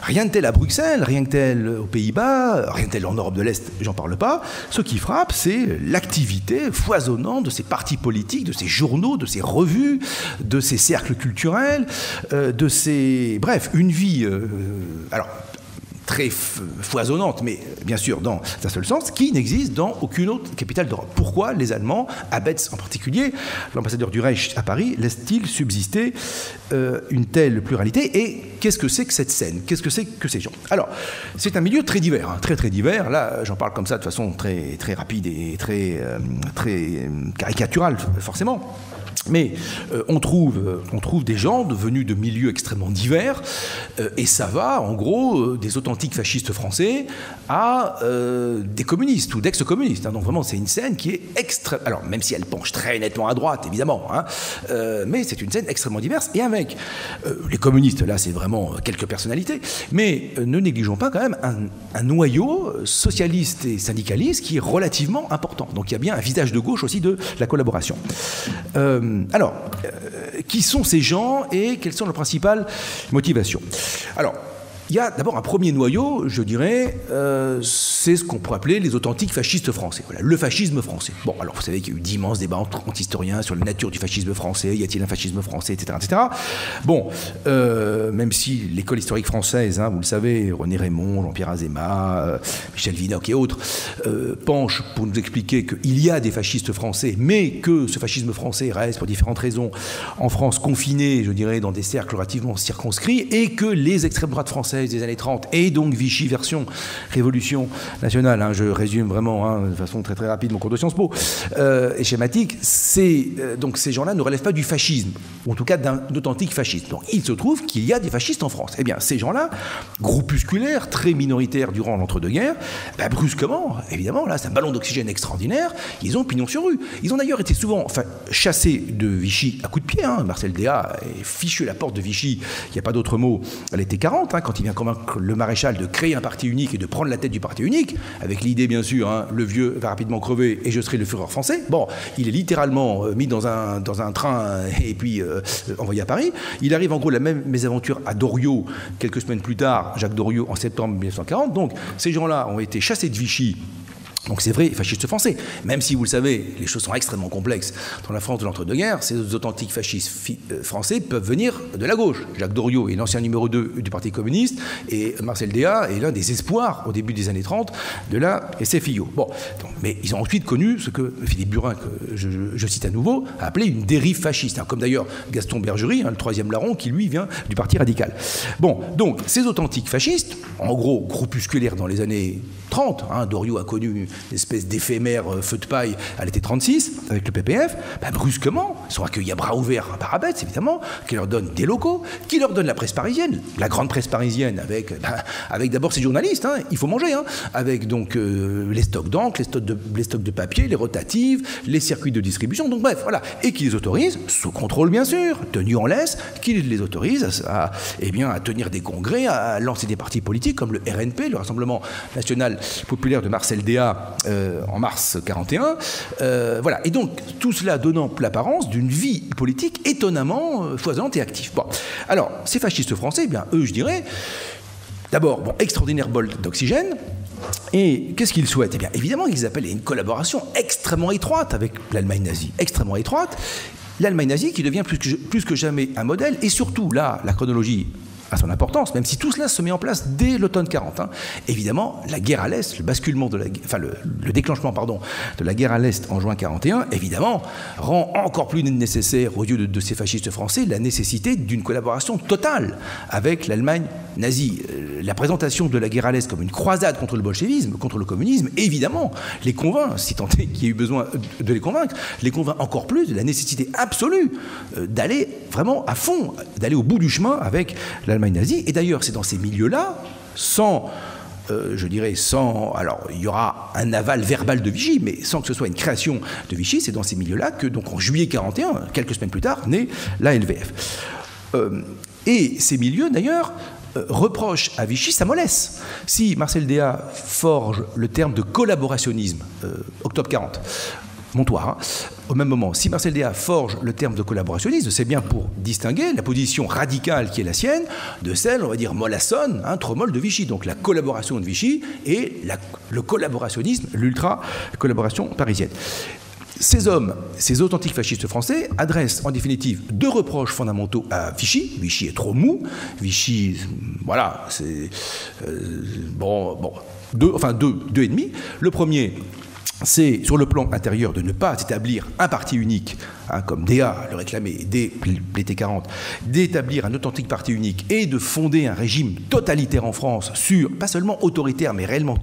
rien de tel à Bruxelles, rien de tel aux Pays-Bas, rien de tel en Europe de l'Est, j'en parle pas. Ce qui frappe, c'est l'activité foisonnante de ces partis politiques, de ces journaux, de ces revues, de ces cercles culturels, de ces... Bref, une vie... alors, très foisonnante, mais bien sûr dans un seul sens, qui n'existe dans aucune autre capitale d'Europe. Pourquoi les Allemands, Abetz en particulier, l'ambassadeur du Reich à Paris, laissent-ils subsister une telle pluralité? Et qu'est-ce que c'est que cette scène? Qu'est-ce que c'est que ces gens? Alors, c'est un milieu très divers, hein, très très divers. Là, j'en parle comme ça de façon très, très rapide et très caricaturale, forcément. Mais on trouve des gens venus de milieux extrêmement divers, et ça va, en gros, des authentiques fascistes français à des communistes ou d'ex-communistes. Hein. Donc vraiment, c'est une scène qui est alors, même si elle penche très nettement à droite, évidemment, hein, mais c'est une scène extrêmement diverse. Et avec les communistes, là, c'est vraiment quelques personnalités, mais ne négligeons pas quand même un noyau socialiste et syndicaliste qui est relativement important. Donc il y a bien un visage de gauche aussi de la collaboration. Alors, qui sont ces gens et quelles sont leurs principales motivations? Alors, il y a d'abord un premier noyau, je dirais, c'est ce qu'on pourrait appeler les authentiques fascistes français. Voilà, le fascisme français. Bon, alors vous savez qu'il y a eu d'immenses débats entre historiens sur la nature du fascisme français, y a-t-il un fascisme français, etc. etc. Bon, même si l'école historique française, hein, vous le savez, René Raymond, Jean-Pierre Azéma, Michel Vinocq et autres, penchent pour nous expliquer qu'il y a des fascistes français, mais que ce fascisme français reste, pour différentes raisons, en France confiné, je dirais, dans des cercles relativement circonscrits, et que les extrêmes droites françaises des années 30, et donc Vichy version Révolution nationale, hein, je résume vraiment hein, de façon très très rapide mon cours de Sciences Po, et schématique, donc ces gens-là ne relèvent pas du fascisme, ou en tout cas d'un authentique fascisme. Donc il se trouve qu'il y a des fascistes en France. Eh bien, ces gens-là, groupusculaires, très minoritaires durant l'entre-deux-guerres, brusquement, évidemment, là, c'est un ballon d'oxygène extraordinaire, ils ont pignon sur rue. Ils ont d'ailleurs été souvent chassés de Vichy à coups de pied. Hein. Marcel Déat est fichu à la porte de Vichy, il n'y a pas d'autre mot, à l'été 40, hein, quand il vient convaincre le maréchal de créer un parti unique et de prendre la tête du parti unique, avec l'idée, bien sûr, hein, le vieux va rapidement crever et je serai le Führer français. Bon, il est littéralement mis dans un train et puis envoyé à Paris. Il arrive en gros la même mésaventure à Doriot, quelques semaines plus tard, Jacques Doriot, en septembre 1940. Donc, ces gens-là ont été chassés de Vichy. Donc c'est vrai, fascistes français, même si vous le savez, les choses sont extrêmement complexes. Dans la France de l'entre-deux-guerres, ces authentiques fascistes français peuvent venir de la gauche. Jacques Doriot est l'ancien numéro 2 du Parti communiste et Marcel Déat est l'un des espoirs au début des années 30 de la SFIO. Bon, donc, mais ils ont ensuite connu ce que Philippe Burin, que je cite à nouveau, a appelé une dérive fasciste, hein, comme d'ailleurs Gaston Bergerie, hein, le troisième larron, qui lui vient du Parti radical. Bon, donc ces authentiques fascistes, en gros groupusculaires dans les années 30, hein, Doriot a connu une espèce d'éphémère feu de paille à l'été 36 avec le PPF, brusquement, ils sont accueillis à bras ouverts par Abetz, évidemment, qui leur donne des locaux, qui leur donne la presse parisienne, la grande presse parisienne, avec d'abord ces journalistes, hein, il faut manger, hein, avec donc les stocks d'encre, les stocks de papier, les rotatives, les circuits de distribution, donc bref, voilà, et qui les autorise, sous contrôle bien sûr, tenus en laisse, qui les autorise à tenir des congrès, à lancer des partis politiques comme le RNP, le Rassemblement National Populaire de Marcel Déat, en mars 41, voilà. Et donc, tout cela donnant l'apparence d'une vie politique étonnamment foisonnante et active. Bon. Alors, ces fascistes français, eh bien, eux, je dirais, d'abord, extraordinaire bol d'oxygène. Et qu'est-ce qu'ils souhaitent? Eh bien, évidemment, ils appellent à une collaboration extrêmement étroite avec l'Allemagne nazie. Extrêmement étroite. L'Allemagne nazie qui devient plus que jamais un modèle. Et surtout, là, la chronologie à son importance, même si tout cela se met en place dès l'automne 40. Hein. Évidemment, la guerre à l'Est, le basculement de le déclenchement de la guerre à l'Est en juin 41, évidemment, rend encore plus nécessaire, aux yeux de ces fascistes français, la nécessité d'une collaboration totale avec l'Allemagne nazie. La présentation de la guerre à l'Est comme une croisade contre le bolchevisme, contre le communisme, évidemment, les convainc, si tant est qu'il y a eu besoin de les convaincre, les convainc encore plus de la nécessité absolue d'aller vraiment à fond, d'aller au bout du chemin avec l'Allemagne nazie. Et d'ailleurs, c'est dans ces milieux-là, alors il y aura un aval verbal de Vichy, mais sans que ce soit une création de Vichy, c'est dans ces milieux-là que, donc en juillet 41, quelques semaines plus tard, naît la LVF. Et ces milieux, d'ailleurs, reproche à Vichy sa mollesse. Si Marcel Déat forge le terme de collaborationnisme, octobre 40, Montoire, hein, au même moment, si Marcel Déat forge le terme de collaborationnisme, c'est bien pour distinguer la position radicale qui est la sienne de celle, on va dire, mollassonne, hein, trop molle de Vichy. Donc la collaboration de Vichy et le collaborationnisme, l'ultra-collaboration parisienne. Ces hommes, ces authentiques fascistes français, adressent en définitive deux reproches fondamentaux à Vichy. Vichy est trop mou. Vichy, voilà, c'est deux et demi. Le premier, c'est sur le plan intérieur de ne pas établir un parti unique, hein, comme Déat le réclamait dès l'été 40, d'établir un authentique parti unique et de fonder un régime totalitaire en France, pas seulement autoritaire, mais réellement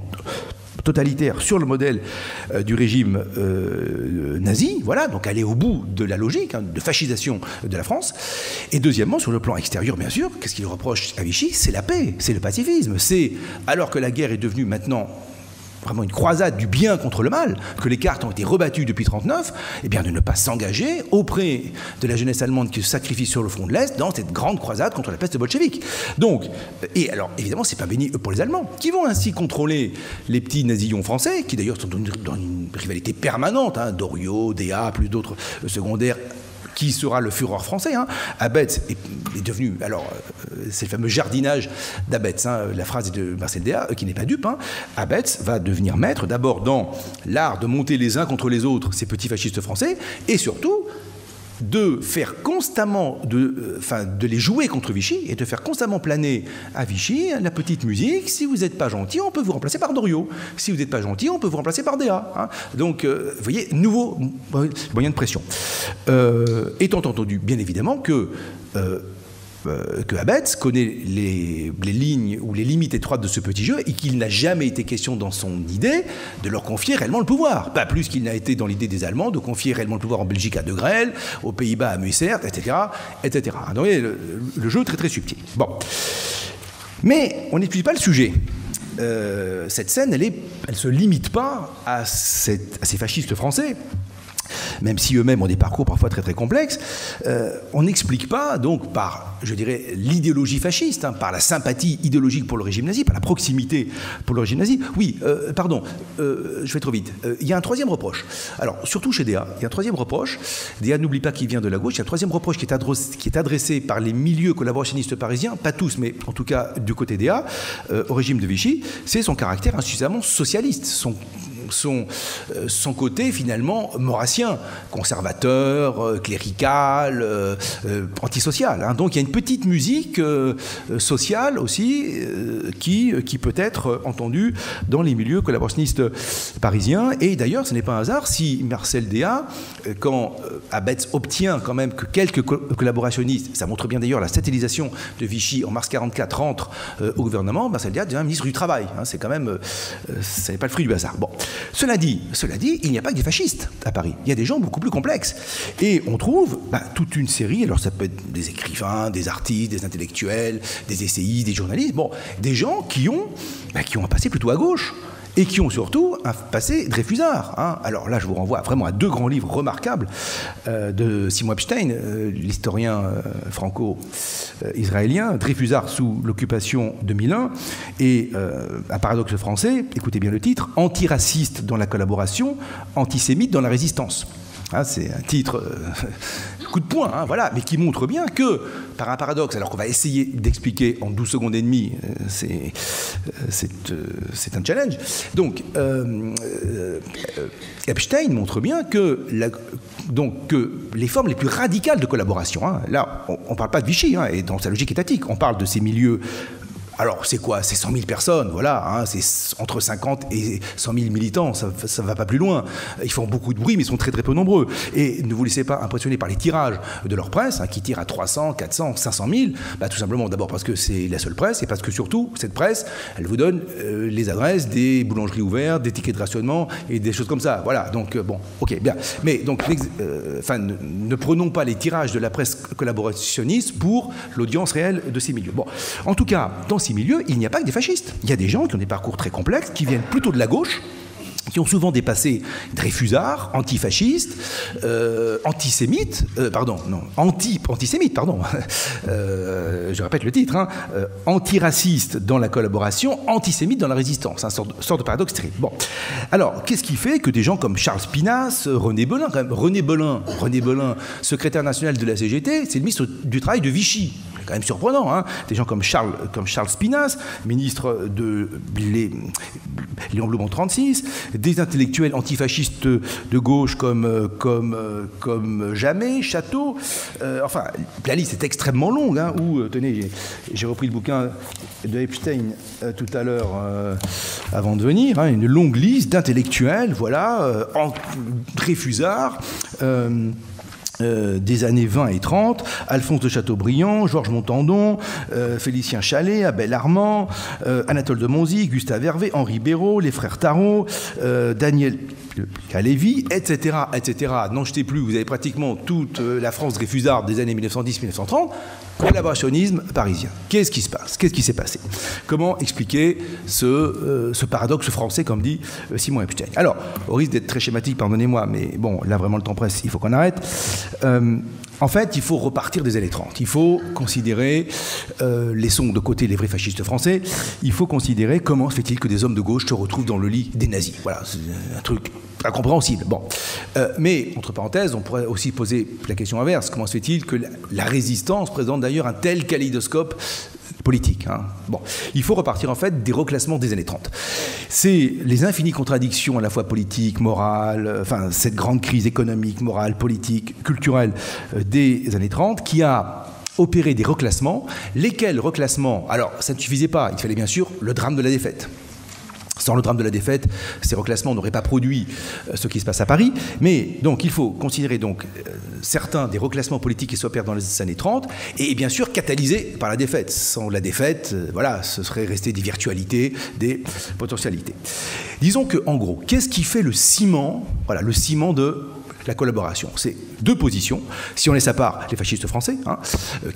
totalitaire, sur le modèle du régime nazi, voilà, donc aller au bout de la logique, hein, de fascisation de la France. Et deuxièmement, sur le plan extérieur, bien sûr, qu'est-ce qu'il reproche à Vichy? C'est la paix, c'est le pacifisme, c'est, alors que la guerre est devenue maintenant vraiment une croisade du bien contre le mal, que les cartes ont été rebattues depuis 1939, eh bien de ne pas s'engager auprès de la jeunesse allemande qui se sacrifie sur le front de l'Est dans cette grande croisade contre la peste bolchevique. Donc, et alors évidemment, c'est pas béni pour les Allemands, qui vont ainsi contrôler les petits nazillons français, qui d'ailleurs sont dans une rivalité permanente, hein, Doriot, Déat, plus d'autres secondaires, qui sera le Führer français. Abetz est devenu, alors c'est le fameux jardinage d'Abetz, la phrase est de Marcel Déat, qui n'est pas dupe. Abetz va devenir maître d'abord dans l'art de monter les uns contre les autres ces petits fascistes français, et surtout de faire constamment, de les jouer contre Vichy et de faire constamment planer à Vichy la petite musique. Si vous n'êtes pas gentil, on peut vous remplacer par Doriot. Si vous n'êtes pas gentil, on peut vous remplacer par Déat. Donc, vous voyez, nouveau moyen de pression. Étant entendu, bien évidemment, que Abetz connaît les lignes ou les limites étroites de ce petit jeu et qu'il n'a jamais été question dans son idée de leur confier réellement le pouvoir. Pas plus qu'il n'a été dans l'idée des Allemands de confier réellement le pouvoir en Belgique à De Grelle, aux Pays-Bas à Mussert, etc. etc. Donc, le jeu est très très subtil. Bon. Mais on n'étudie pas le sujet. Cette scène, elle ne se limite pas à ces fascistes français. Même si eux-mêmes ont des parcours parfois très très complexes, on n'explique pas, donc par, je dirais, l'idéologie fasciste, par la sympathie idéologique pour le régime nazi, par la proximité pour le régime nazi. Oui, pardon, je vais trop vite. Il y a un troisième reproche. Alors, surtout chez Déat, il y a un troisième reproche. Déat n'oublie pas qu'il vient de la gauche. Il y a un troisième reproche qui est adressé par les milieux collaborationnistes parisiens, pas tous, mais en tout cas du côté Déat, au régime de Vichy, c'est son caractère insuffisamment socialiste, son côté finalement maurassien, conservateur, clérical, antisocial. Donc il y a une petite musique sociale aussi qui peut être entendue dans les milieux collaborationnistes parisiens. Et d'ailleurs, ce n'est pas un hasard si Marcel Déat, quand Abetz obtient quand même que quelques collaborationnistes, ça montre bien d'ailleurs la satellisation de Vichy en mars 1944, rentre au gouvernement, Marcel Déat devient ministre du Travail. C'est quand même, ça n'est pas le fruit du hasard. Bon. Cela dit, il n'y a pas que des fascistes à Paris. Il y a des gens beaucoup plus complexes. Et on trouve toute une série, alors ça peut être des écrivains, des artistes, des intellectuels, des essayistes, des journalistes, des gens qui ont un passé plutôt à gauche. Et qui ont surtout un passé Dreyfusard. Alors là, je vous renvoie vraiment à deux grands livres remarquables de Simon Epstein, l'historien franco-israélien, Dreyfusard sous l'occupation 2001, et un paradoxe français, écoutez bien le titre, antiraciste dans la collaboration, antisémite dans la résistance. C'est un titre coup de poing, voilà, mais qui montre bien que, par un paradoxe, alors qu'on va essayer d'expliquer en 12 secondes et demie, c'est un challenge. Donc, Epstein montre bien que les formes les plus radicales de collaboration, là, on ne parle pas de Vichy, et dans sa logique étatique, on parle de ces milieux. Alors, c'est quoi? C'est 100 000 personnes, voilà, c'est entre 50 et 100 000 militants, ça ne va pas plus loin. Ils font beaucoup de bruit, mais ils sont très très peu nombreux. Et ne vous laissez pas impressionner par les tirages de leur presse, qui tirent à 300, 400, 500 000, tout simplement d'abord parce que c'est la seule presse, et parce que surtout, cette presse, elle vous donne les adresses des boulangeries ouvertes, des tickets de rationnement, et des choses comme ça. Voilà, donc ok, bien. Mais donc, ne prenons pas les tirages de la presse collaborationniste pour l'audience réelle de ces milieux. Bon, en tout cas, dans ces milieux, il n'y a pas que des fascistes. Il y a des gens qui ont des parcours très complexes, qui viennent plutôt de la gauche, qui ont souvent dépassé Dreyfusard, antifascistes, antisémites, antisémites, pardon, je répète le titre, antiraciste dans la collaboration, antisémite dans la résistance, sorte de paradoxe terrible. Bon, alors, qu'est-ce qui fait que des gens comme Charles Spinasse, René Belin, quand même, René Belin, secrétaire national de la CGT, c'est le ministre du Travail de Vichy. C'est quand même surprenant, des gens comme Charles Spinasse, ministre de Léon Blum en 1936, des intellectuels antifascistes de gauche comme Jamais, Château, la liste est extrêmement longue, tenez, j'ai repris le bouquin de Epstein tout à l'heure avant de venir, une longue liste d'intellectuels, voilà, Dreyfusard, des années 20 et 30, Alphonse de Chateaubriand, Georges Montandon, Félicien Challet, Abel Armand, Anatole de Monzy, Gustave Hervé, Henri Béraud, les frères Tarot, Daniel Calévi, etc., etc. N'en jetez plus, vous avez pratiquement toute la France Dreyfusard des années 1910-1930, collaborationnisme parisien. Qu'est-ce qui se passe? Qu'est-ce qui s'est passé? Comment expliquer ce paradoxe français, comme dit Simon Epstein? Alors, au risque d'être très schématique, pardonnez-moi, mais bon, là vraiment le temps presse, il faut qu'on arrête. En fait, il faut repartir des années 30. Il faut considérer, laissons de côté les vrais fascistes français, il faut considérer comment se fait-il que des hommes de gauche se retrouvent dans le lit des nazis. Voilà, c'est un truc incompréhensible. Bon. Mais, entre parenthèses, on pourrait aussi poser la question inverse. Comment se fait-il que la résistance présente d'ailleurs un tel kaléidoscope politique, hein. Bon, il faut repartir en fait des reclassements des années 30. C'est les infinies contradictions à la fois politiques, morales, enfin cette grande crise économique, morale, politique, culturelle des années 30 qui a opéré des reclassements, lesquels reclassements, alors ça ne suffisait pas, il fallait bien sûr le drame de la défaite. Sans le drame de la défaite, ces reclassements n'auraient pas produit ce qui se passe à Paris. Mais donc, il faut considérer donc, certains des reclassements politiques qui s'opèrent dans les années 30 et bien sûr catalysés par la défaite. Sans la défaite, voilà, ce serait resté des virtualités, des potentialités. Disons qu'en gros, qu'est-ce qui fait le ciment, voilà, le ciment de la collaboration? C'est deux positions. Si on laisse à part les fascistes français, hein,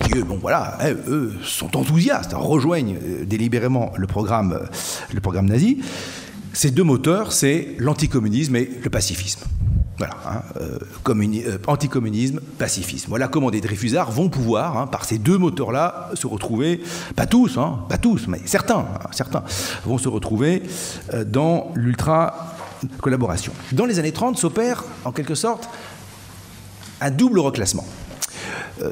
qui eux, bon voilà, eux sont enthousiastes, rejoignent délibérément le programme nazi. Ces deux moteurs, c'est l'anticommunisme et le pacifisme. Voilà, hein, anticommunisme, pacifisme. Voilà comment des Dreyfusards vont pouvoir, hein, par ces deux moteurs-là, se retrouver, pas tous, mais certains vont se retrouver dans l'ultra-collaboration. Dans les années 30 s'opère, en quelque sorte, un double reclassement,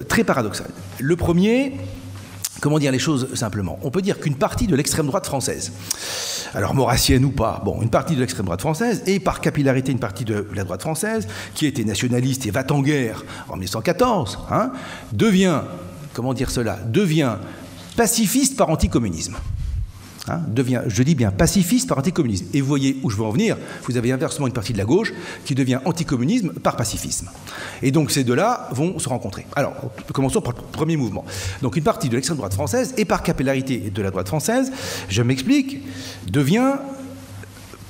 très paradoxal. Le premier, comment dire les choses simplement? On peut dire qu'une partie de l'extrême droite française, alors maurassienne ou pas, bon, une partie de l'extrême droite française, et par capillarité une partie de la droite française, qui était nationaliste et va en guerre en 1914, hein, devient, comment dire cela, devient pacifiste par anticommunisme. Hein, devient, je dis bien, pacifiste par anticommunisme. Et vous voyez où je veux en venir, vous avez inversement une partie de la gauche qui devient anticommunisme par pacifisme. Et donc ces deux-là vont se rencontrer. Alors, commençons par le premier mouvement. Donc une partie de l'extrême droite française, et par capillarité de la droite française, je m'explique, devient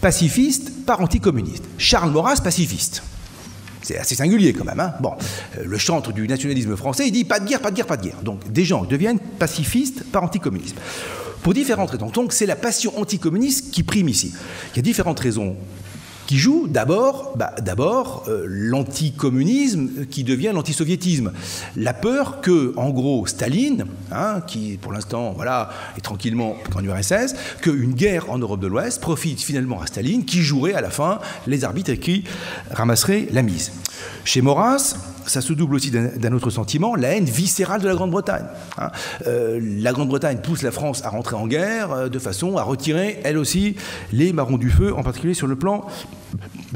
pacifiste par anticommuniste. Charles Maurras, pacifiste. C'est assez singulier quand même, hein. Bon, le chantre du nationalisme français, il dit pas de guerre, pas de guerre, pas de guerre. Donc des gens deviennent pacifistes par anticommunisme. Pour différentes raisons. Donc c'est la passion anticommuniste qui prime ici. Il y a différentes raisons qui jouent. D'abord, l'anticommunisme qui devient l'antisoviétisme. La peur que, en gros, Staline, hein, qui pour l'instant voilà, est tranquillement en URSS, qu'une guerre en Europe de l'Ouest profite finalement à Staline, qui jouerait à la fin les arbitres et qui ramasserait la mise. Chez Maurras, ça se double aussi d'un autre sentiment, la haine viscérale de la Grande-Bretagne. Hein. La Grande-Bretagne pousse la France à rentrer en guerre de façon à retirer, elle aussi, les marrons du feu, en particulier sur le plan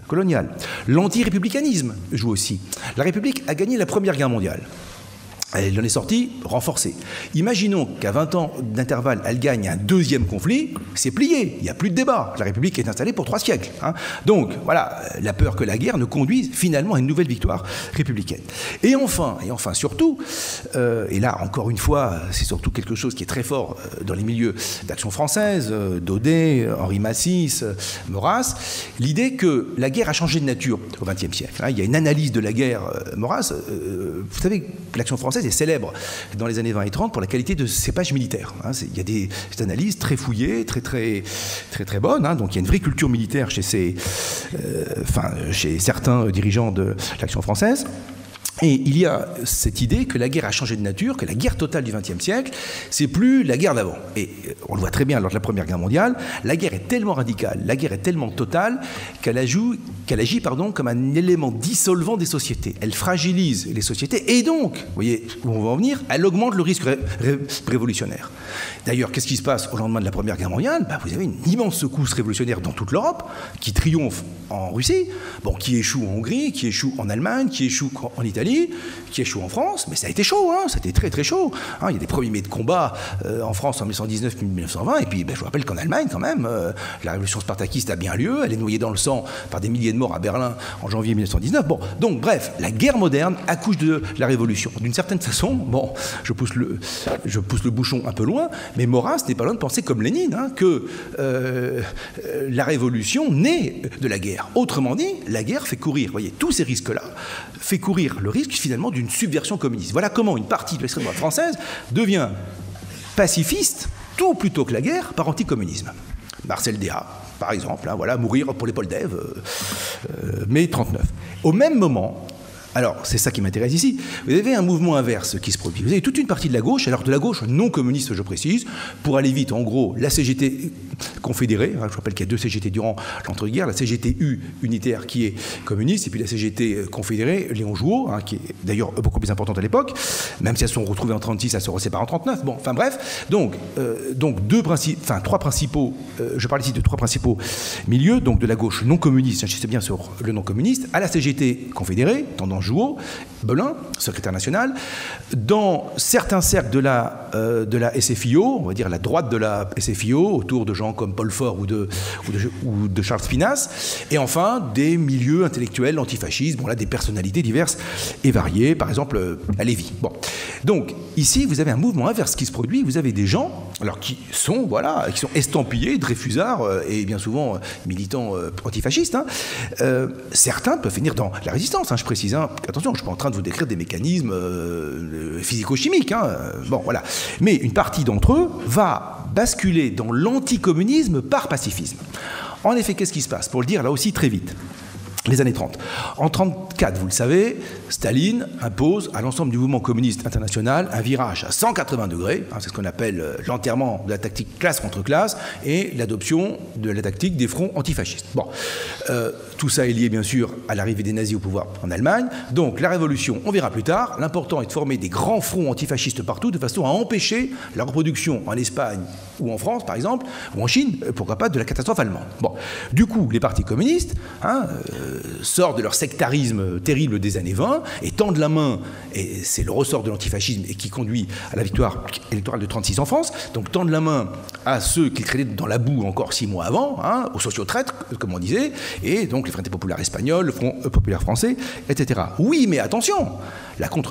colonial. L'anti-républicanisme joue aussi. La République a gagné la Première Guerre mondiale. Elle en est sortie renforcée. Imaginons qu'à 20 ans d'intervalle, elle gagne un deuxième conflit, c'est plié, il n'y a plus de débat. La République est installée pour 3 siècles. Hein. Donc, voilà, la peur que la guerre ne conduise finalement à une nouvelle victoire républicaine. Et enfin surtout, et là, encore une fois, c'est surtout quelque chose qui est très fort dans les milieux d'Action française, Daudet, Henri Massis, Maurras, l'idée que la guerre a changé de nature au XXe siècle. Hein. Il y a une analyse de la guerre, Maurras, vous savez que l'Action française est célèbre dans les années 20 et 30 pour la qualité de ses pages militaires. Hein. Il y a des analyses très fouillées, très bonnes. Hein. Donc il y a une vraie culture militaire chez certains dirigeants de l'Action française. Et il y a cette idée que la guerre a changé de nature, que la guerre totale du XXe siècle, c'est plus la guerre d'avant. Et on le voit très bien lors de la Première Guerre mondiale, la guerre est tellement radicale, la guerre est tellement totale qu'elle agit comme un élément dissolvant des sociétés. Elle fragilise les sociétés et donc, vous voyez où on va en venir, elle augmente le risque révolutionnaire. D'ailleurs, qu'est-ce qui se passe au lendemain de la Première Guerre mondiale? Vous avez une immense secousse révolutionnaire dans toute l'Europe, qui triomphe en Russie, qui échoue en Hongrie, qui échoue en Allemagne, qui échoue en Italie, qui échoue en France, mais ça a été chaud, hein, ça a été très très chaud. Hein, il y a des premiers mai de combat en France en 1919 puis 1920, et puis je vous rappelle qu'en Allemagne quand même, la révolution spartakiste a bien lieu, elle est noyée dans le sang par des milliers de morts à Berlin en janvier 1919. Bon, donc bref, la guerre moderne accouche de la révolution. D'une certaine façon, bon, je pousse le bouchon un peu loin, mais Maurras n'est pas loin de penser comme Lénine, hein, que la révolution naît de la guerre. Autrement dit, la guerre fait courir, voyez, tous ces risques-là, fait courir le risque finalement d'une subversion communiste. Voilà comment une partie de l'extrême droite française devient pacifiste, tout plutôt que la guerre, par anticommunisme. Marcel Déat, par exemple, hein, voilà, mourir pour les Poldèves, mai 1939. Au même moment, Alors, c'est ça qui m'intéresse ici. Vous avez un mouvement inverse qui se produit. Vous avez toute une partie de la gauche, alors de la gauche non communiste, je précise, pour aller vite, en gros, la CGT confédérée, je rappelle qu'il y a 2 CGT durant l'entre-guerres, la CGT-U unitaire qui est communiste, et puis la CGT confédérée, Léon Jouot, qui est d'ailleurs beaucoup plus importante à l'époque, même si elles sont retrouvées en 1936, elles se séparent en 1939. Bon, enfin bref, donc 3 principaux, je parle ici de 3 principaux milieux, donc de la gauche non communiste, j'insiste bien sur le non communiste, à la CGT confédérée, tendance Jouot, Belin, secrétaire national, dans certains cercles de la SFIO, on va dire la droite de la SFIO, autour de gens comme Paul Faure ou de Charles Spinas, et enfin des milieux intellectuels antifascistes, bon là des personnalités diverses et variées, par exemple à Lévy. Bon. Donc ici vous avez un mouvement inverse qui se produit, vous avez des gens alors qui sont estampillés, Dreyfusards et bien souvent militants antifascistes. Certains peuvent finir dans la résistance, je précise. Attention, je ne suis pas en train de vous décrire des mécanismes physico-chimiques. Bon, voilà. Mais une partie d'entre eux va basculer dans l'anticommunisme par pacifisme. En effet, qu'est-ce qui se passe? Pour le dire là aussi très vite. Les années 30. En 1934, vous le savez, Staline impose à l'ensemble du mouvement communiste international un virage à 180 degrés, c'est ce qu'on appelle l'enterrement de la tactique classe contre classe et l'adoption de la tactique des fronts antifascistes. Bon, tout ça est lié bien sûr à l'arrivée des nazis au pouvoir en Allemagne. Donc la révolution, on verra plus tard, l'important est de former des grands fronts antifascistes partout de façon à empêcher la reproduction en Espagne ou en France par exemple, ou en Chine, pourquoi pas, de la catastrophe allemande. Bon, du coup, les partis communistes sortent de leur sectarisme terrible des années 20 et tendent la main, et c'est le ressort de l'antifascisme et qui conduit à la victoire électorale de 1936 en France, donc tendent la main à ceux qu'ils traînaient dans la boue encore 6 mois avant, aux sociotraîtres, comme on disait, et donc les Frente Populaire espagnols, le Front Populaire français, etc. Oui, mais attention,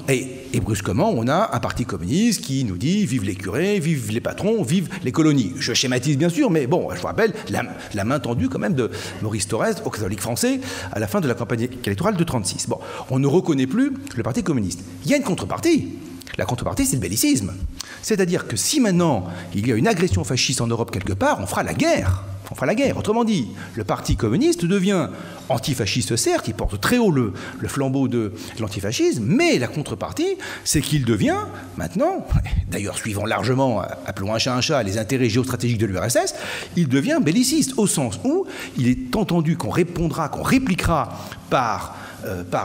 et brusquement, on a un parti communiste qui nous dit « vive les curés, vive les patrons, vive les colonies ». Je schématise bien sûr, mais bon, je vous rappelle la main tendue quand même de Maurice Thorez aux catholiques français à la fin de la campagne électorale de 1936. Bon, on ne reconnaît plus le parti communiste. Il y a une contrepartie. La contrepartie, c'est le bellicisme. C'est-à-dire que si maintenant il y a une agression fasciste en Europe quelque part, on fera la guerre. On fera la guerre. Autrement dit, le parti communiste devient antifasciste, certes, il porte très haut le flambeau de l'antifascisme, mais la contrepartie, c'est qu'il devient maintenant, d'ailleurs suivant largement, appelons un chat, les intérêts géostratégiques de l'URSS, il devient belliciste, au sens où il est entendu qu'on répliquera par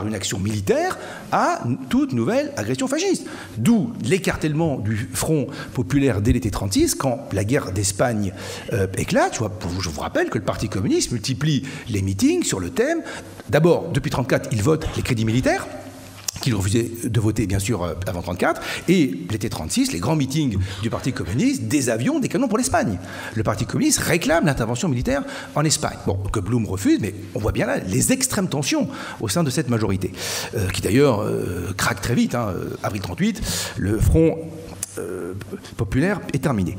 une action militaire à toute nouvelle agression fasciste. D'où l'écartèlement du Front populaire dès l'été 1936, quand la guerre d'Espagne éclate. Je vous rappelle que le Parti communiste multiplie les meetings sur le thème. D'abord, depuis 1934, il vote les crédits militaires, qu'il refusait de voter, bien sûr, avant 1934, et l'été 1936, les grands meetings du Parti communiste, des avions, des canons pour l'Espagne. Le Parti communiste réclame l'intervention militaire en Espagne. Bon, que Blum refuse, mais on voit bien là les extrêmes tensions au sein de cette majorité, qui d'ailleurs craque très vite. Avril 1938, le Front populaire est terminé.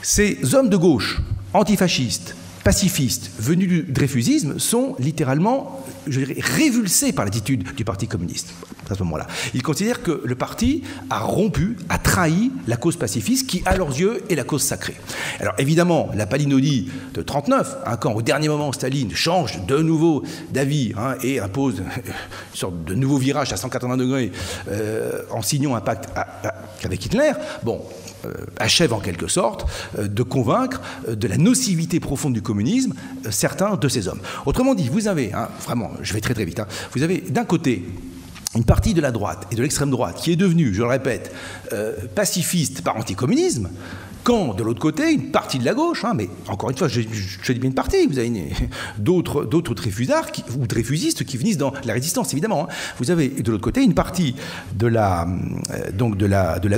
Ces hommes de gauche, antifascistes, pacifistes, venus du dreyfusisme, sont littéralement, je dirais, révulsés par l'attitude du Parti communiste à ce moment-là. Ils considèrent que le parti a rompu, a trahi la cause pacifiste qui, à leurs yeux, est la cause sacrée. Alors évidemment, la palinodie de 1939, quand au dernier moment Staline change de nouveau d'avis et impose une sorte de nouveau virage à 180 degrés en signant un pacte avec Hitler, achève en quelque sorte de convaincre de la nocivité profonde du communisme certains de ces hommes. Autrement dit, vous avez, vraiment, je vais très très vite, vous avez d'un côté une partie de la droite et de l'extrême droite qui est devenue, je le répète, pacifiste par anticommunisme, quand de l'autre côté, une partie de la gauche, mais encore une fois, je dis bien une partie, vous avez d'autres Dreyfusards ou Dreyfusistes qui finissent dans la résistance, évidemment. Vous avez de l'autre côté une partie de la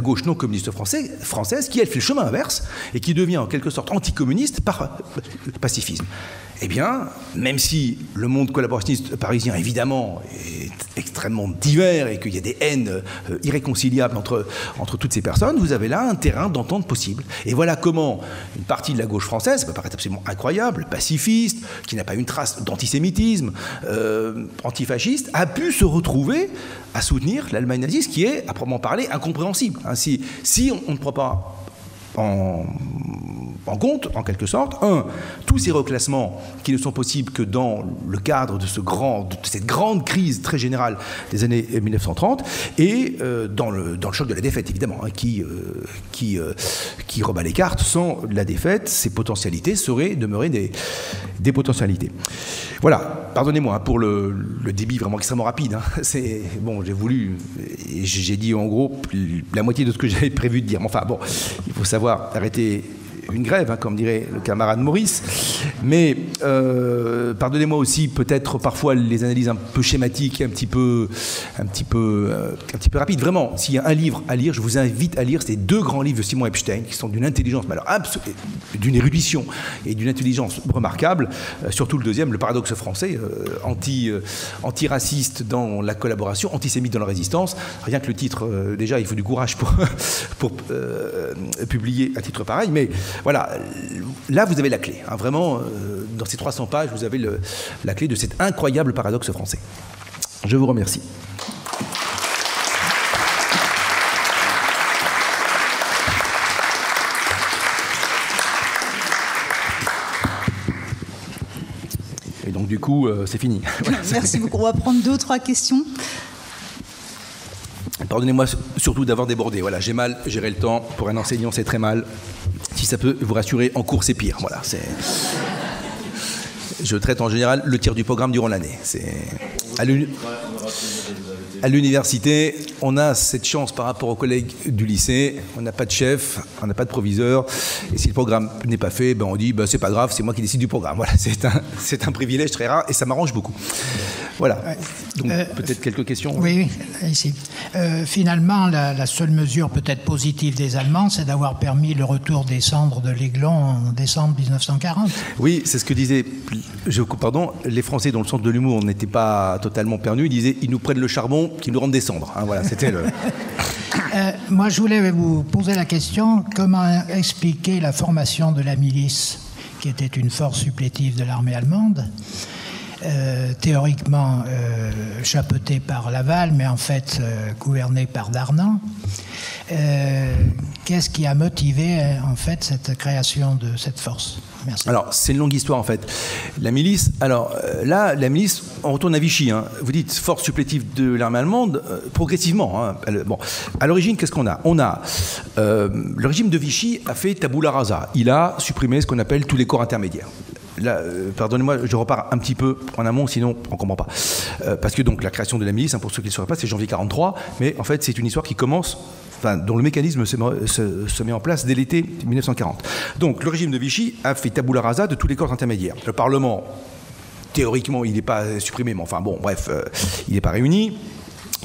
gauche non communiste française qui, elle, fait le chemin inverse et qui devient en quelque sorte anticommuniste par pacifisme. Eh bien, même si le monde collaborationniste parisien, évidemment, est extrêmement divers et qu'il y a des haines irréconciliables entre toutes ces personnes, vous avez là un terrain d'entente possible. Et voilà comment une partie de la gauche française, ça peut paraître absolument incroyable, pacifiste, qui n'a pas une trace d'antisémitisme, antifasciste, a pu se retrouver à soutenir l'Allemagne nazie, ce qui est, à proprement parler, incompréhensible. Si on ne prend pas en en compte, en quelque sorte, tous ces reclassements qui ne sont possibles que dans le cadre de cette grande crise très générale des années 1930, et dans le choc de la défaite, évidemment, hein, qui rebat les cartes. Sans la défaite, ces potentialités seraient demeurées des potentialités. Voilà, pardonnez-moi hein, pour le débit vraiment extrêmement rapide. Hein. J'ai dit en gros la moitié de ce que j'avais prévu de dire. Mais enfin bon, il faut savoir arrêter une grève, hein, comme dirait le camarade Maurice. Mais pardonnez-moi aussi peut-être parfois les analyses un peu schématiques, un petit peu rapides. Vraiment, s'il y a un livre à lire, je vous invite à lire ces 2 grands livres de Simon Epstein, qui sont d'une intelligence, mais alors d'une érudition et d'une intelligence remarquable. Surtout le deuxième, Le paradoxe français, anti-raciste dans la collaboration, antisémite dans la résistance. Rien que le titre, déjà, il faut du courage pour publier un titre pareil. Mais voilà, là vous avez la clé. Hein, vraiment, dans ces 300 pages, vous avez la clé de cet incroyable paradoxe français. Je vous remercie. Et donc du coup, c'est fini. Voilà. Merci beaucoup. On va prendre 2 ou 3 questions. Pardonnez-moi surtout d'avoir débordé. Voilà, j'ai mal géré le temps. Pour un enseignant, c'est très mal. Si ça peut vous rassurer, en cours, c'est pire. Voilà, je traite en général le tiers du programme durant l'année. À l'université, on a cette chance par rapport aux collègues du lycée. On n'a pas de chef, on n'a pas de proviseur. Et si le programme n'est pas fait, on dit c'est pas grave, c'est moi qui décide du programme. Voilà, c'est un privilège très rare et ça m'arrange beaucoup. Voilà. Donc peut-être quelques questions. Oui, ici. Finalement, la seule mesure peut-être positive des Allemands, c'est d'avoir permis le retour des cendres de l'Aiglon en décembre 1940. Oui, c'est ce que disaient les Français dont le sens de l'humour n'était pas totalement perdu. Ils disaient ils nous prennent le charbon, qu'ils nous rendent des cendres. Hein, voilà, c'était le... Moi, je voulais vous poser la question, comment expliquer la formation de la milice, qui était une force supplétive de l'armée allemande, théoriquement chapeautée par Laval, mais en fait gouvernée par Darnan. Qu'est-ce qui a motivé en fait cette création de cette force ? Merci. Alors, c'est une longue histoire en fait. La milice, la milice, on retourne à Vichy. Hein. Vous dites force supplétive de l'armée allemande, progressivement. Hein. À l'origine, qu'est-ce qu'on a ? Le régime de Vichy a fait tabula rasa. Il a supprimé ce qu'on appelle tous les corps intermédiaires. Là, pardonnez-moi, je repars un petit peu en amont, sinon on ne comprend pas. Parce que donc la création de la milice, pour ceux qui ne le sauraient pas, c'est janvier 1943, mais en fait c'est une histoire qui commence, dont le mécanisme se met en place dès l'été 1940. Donc le régime de Vichy a fait tabula rasa de tous les corps intermédiaires. Le Parlement, théoriquement, il n'est pas supprimé, mais il n'est pas réuni.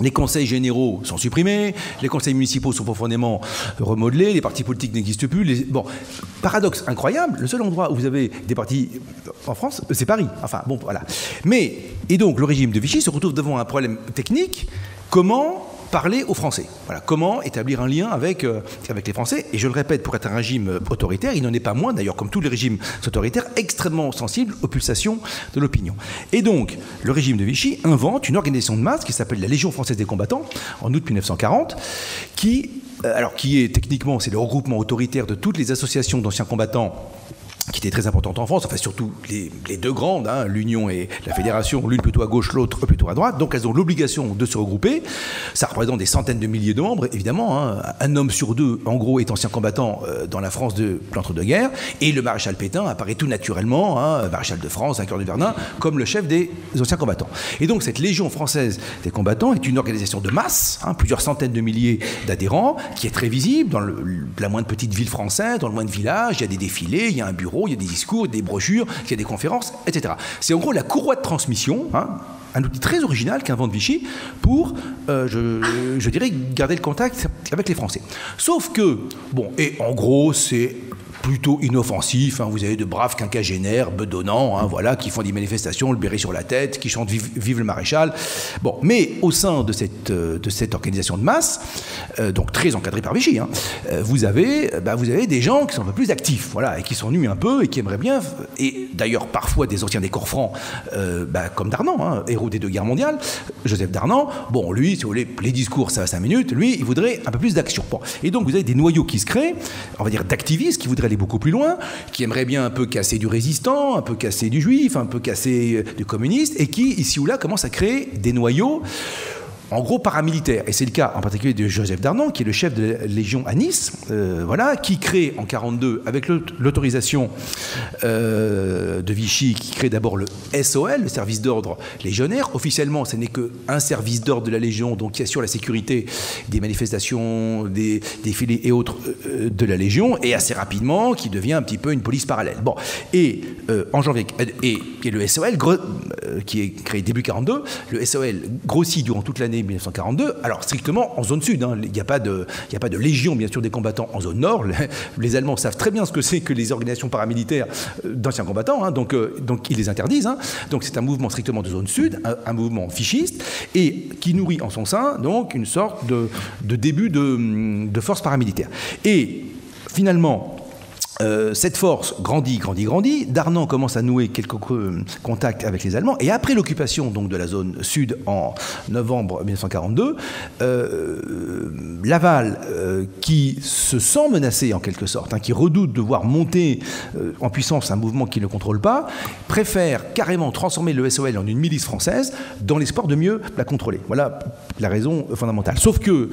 Les conseils généraux sont supprimés, les conseils municipaux sont profondément remodelés, les partis politiques n'existent plus. Paradoxe incroyable, le seul endroit où vous avez des partis en France, c'est Paris. Et donc le régime de Vichy se retrouve devant un problème technique. Comment parler aux Français. Voilà, comment établir un lien avec les Français. Et je le répète, pour être un régime autoritaire, il n'en est pas moins, d'ailleurs comme tous les régimes autoritaires, extrêmement sensible aux pulsations de l'opinion. Et donc, le régime de Vichy invente une organisation de masse qui s'appelle la Légion française des combattants, en août 1940, qui est techniquement, c'est le regroupement autoritaire de toutes les associations d'anciens combattants qui était très importante en France, surtout les 2 grandes, l'Union et la Fédération, l'une plutôt à gauche, l'autre plutôt à droite, donc elles ont l'obligation de se regrouper. Ça représente des centaines de milliers de membres, évidemment. Un homme sur 2, en gros, est ancien combattant dans la France de l'entre-deux-guerres, et le maréchal Pétain apparaît tout naturellement, maréchal de France, vainqueur de Verdun, comme le chef des anciens combattants. Et donc cette Légion française des combattants est une organisation de masse, plusieurs centaines de milliers d'adhérents, qui est très visible dans la moindre petite ville française, dans le moindre village. Il y a des défilés, il y a un bureau, il y a des discours, des brochures, il y a des conférences, etc. C'est en gros la courroie de transmission, un outil très original qu'invente Vichy pour, je dirais, garder le contact avec les Français. Sauf que, et en gros, c'est plutôt inoffensif. Vous avez de braves quinquagénaires bedonnants, qui font des manifestations, le béret sur la tête, qui chantent vive le maréchal. Mais au sein de cette organisation de masse, donc très encadrée par Vichy, vous avez des gens qui sont un peu plus actifs, et qui s'ennuient un peu et qui aimeraient bien. Et d'ailleurs parfois des anciens des corps francs, comme Darnan, hein, héros des 2 guerres mondiales, Joseph Darnan. Bon, lui, si vous voulez, les discours, ça va 5 minutes, lui, il voudrait un peu plus d'action. Bon. Et donc, vous avez des noyaux qui se créent, on va dire d'activistes, qui voudraient aller beaucoup plus loin, qui aimeraient bien un peu casser du résistant, un peu casser du juif, un peu casser du communiste, et qui, ici ou là, commencent à créer des noyaux en gros paramilitaire. Et c'est le cas en particulier de Joseph Darnan, qui est le chef de la Légion à Nice, qui crée en 1942, avec l'autorisation de Vichy, qui crée d'abord le SOL, le service d'ordre légionnaire. Officiellement, ce n'est qu'un service d'ordre de la Légion, donc qui assure la sécurité des manifestations, des défilés et autres de la Légion, et assez rapidement, qui devient un petit peu une police parallèle. Bon, et en janvier, et le SOL, qui est créé début 1942, le SOL grossit durant toute l'année 1942, alors strictement en zone sud, hein. Il n'y a pas de légion, bien sûr, des combattants en zone nord. Les Allemands savent très bien ce que c'est que les organisations paramilitaires d'anciens combattants, hein, donc ils les interdisent. Hein. Donc c'est un mouvement strictement de zone sud, un mouvement fichiste, et qui nourrit en son sein donc une sorte de début de force paramilitaire. Et finalement, cette force grandit. Darnan commence à nouer quelques contacts avec les Allemands. Et après l'occupation donc de la zone sud en novembre 1942, Laval, qui se sent menacé en quelque sorte, hein, qui redoute de voir monter en puissance un mouvement qu'il ne contrôle pas, préfère carrément transformer le SOL en une milice française dans l'espoir de mieux la contrôler. Voilà la raison fondamentale. Sauf que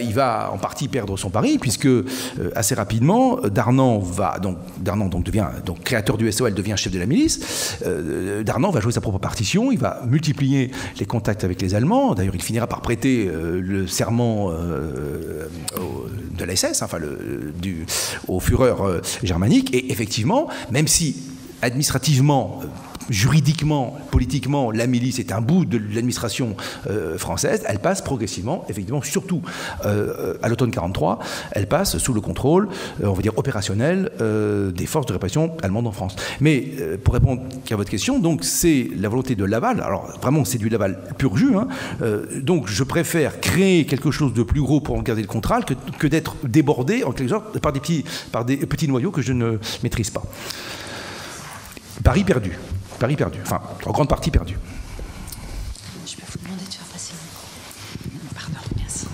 il va en partie perdre son pari, puisque assez rapidement, Darnan devient créateur du SOL, devient chef de la milice. Darnan va jouer sa propre partition, il va multiplier les contacts avec les Allemands. D'ailleurs, il finira par prêter le serment de la SS, enfin au Führer germanique. Et effectivement, même si administrativement, juridiquement, politiquement, la milice est un bout de l'administration française, elle passe progressivement, effectivement, surtout à l'automne 1943, elle passe sous le contrôle, on va dire, opérationnel des forces de répression allemandes en France. Mais pour répondre à votre question, donc c'est la volonté de Laval, alors vraiment c'est du Laval pur jus, hein, donc je préfère créer quelque chose de plus gros pour en garder le contrôle que d'être débordé en quelque sorte par des petits noyaux que je ne maîtrise pas. Paris perdu, enfin, en grande partie perdu. Je peux vous demander de faire passer. Pardon, merci.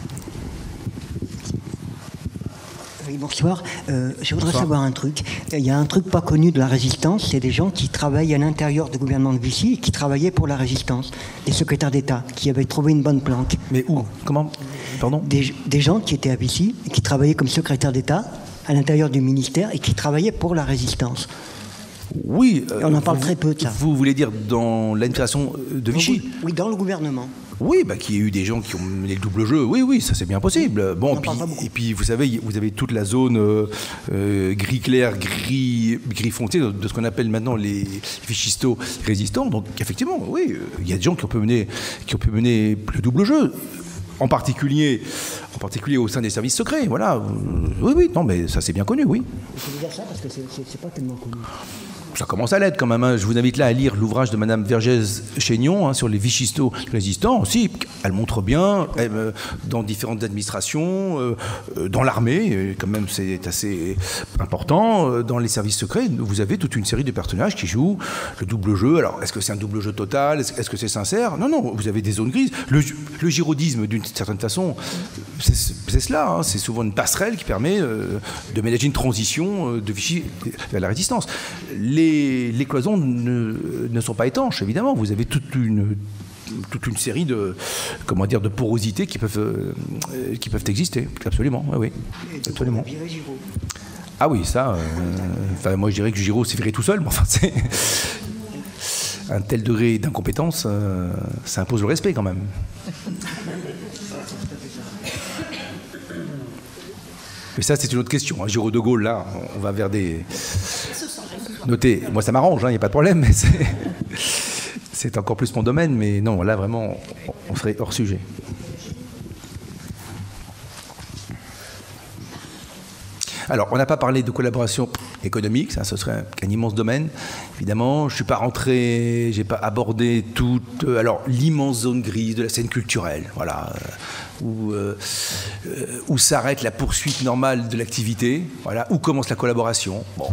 Oui, bonsoir. Je voudrais savoir un truc. Il y a un truc pas connu de la résistance, c'est des gens qui travaillent à l'intérieur du gouvernement de Vichy et qui travaillaient pour la résistance. Des secrétaires d'État qui avaient trouvé une bonne planque. Mais où? Comment? Pardon? Des gens qui étaient à Vichy et qui travaillaient comme secrétaires d'État à l'intérieur du ministère et qui travaillaient pour la résistance. Oui. On en parle très peu de ça. Vous voulez dire dans l'administration de Vichy? Oui, dans le gouvernement. Oui, qu'il y ait eu des gens qui ont mené le double jeu. Oui, ça c'est bien possible. Bon, et puis vous savez, vous avez toute la zone gris clair, gris foncé de ce qu'on appelle maintenant les fichistos résistants. Donc effectivement, oui, il y a des gens qui ont pu mener le double jeu. En particulier au sein des services secrets, voilà. Oui, non, mais ça c'est bien connu, oui. Je veux dire ça parce que c'est pas tellement connu. Ça commence à l'être quand même. Hein. Je vous invite là à lire l'ouvrage de Madame Vergès-Chaignon sur les vichistos résistants aussi. Elle montre bien, dans différentes administrations, dans l'armée, quand même c'est assez important, dans les services secrets, vous avez toute une série de personnages qui jouent le double jeu. Alors, est-ce que c'est un double jeu total? Est-ce que c'est sincère? Non, vous avez des zones grises. Le girodisme, d'une certaine façon, c'est cela. Hein. C'est souvent une passerelle qui permet de ménager une transition de Vichy vers la résistance. Les cloisons ne sont pas étanches, évidemment. Vous avez toute une série de porosités qui peuvent exister. Absolument, oui. Absolument. Ah oui, ça. Moi, je dirais que Giraud s'est viré tout seul, mais enfin, c'est un tel degré d'incompétence, ça impose le respect quand même. Mais ça, c'est une autre question. Hein. Giraud de Gaulle, là, on va vers des... Notez, moi ça m'arrange, il n'y a pas de problème, mais c'est encore plus mon domaine, mais non, là vraiment, on serait hors sujet. Alors, on n'a pas parlé de collaboration économique, ça, ce serait un immense domaine, évidemment. Je ne suis pas rentré, je n'ai pas abordé toute l'immense zone grise de la scène culturelle, voilà, où s'arrête la poursuite normale de l'activité, voilà, où commence la collaboration. Bon,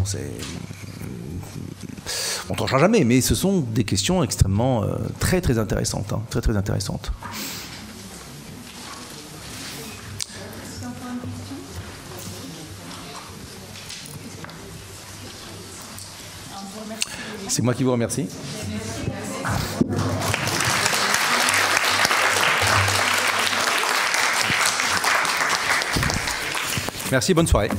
On ne tranchera jamais, mais ce sont des questions extrêmement très très intéressantes, hein, très très intéressantes. C'est moi qui vous remercie. Merci, bonne soirée.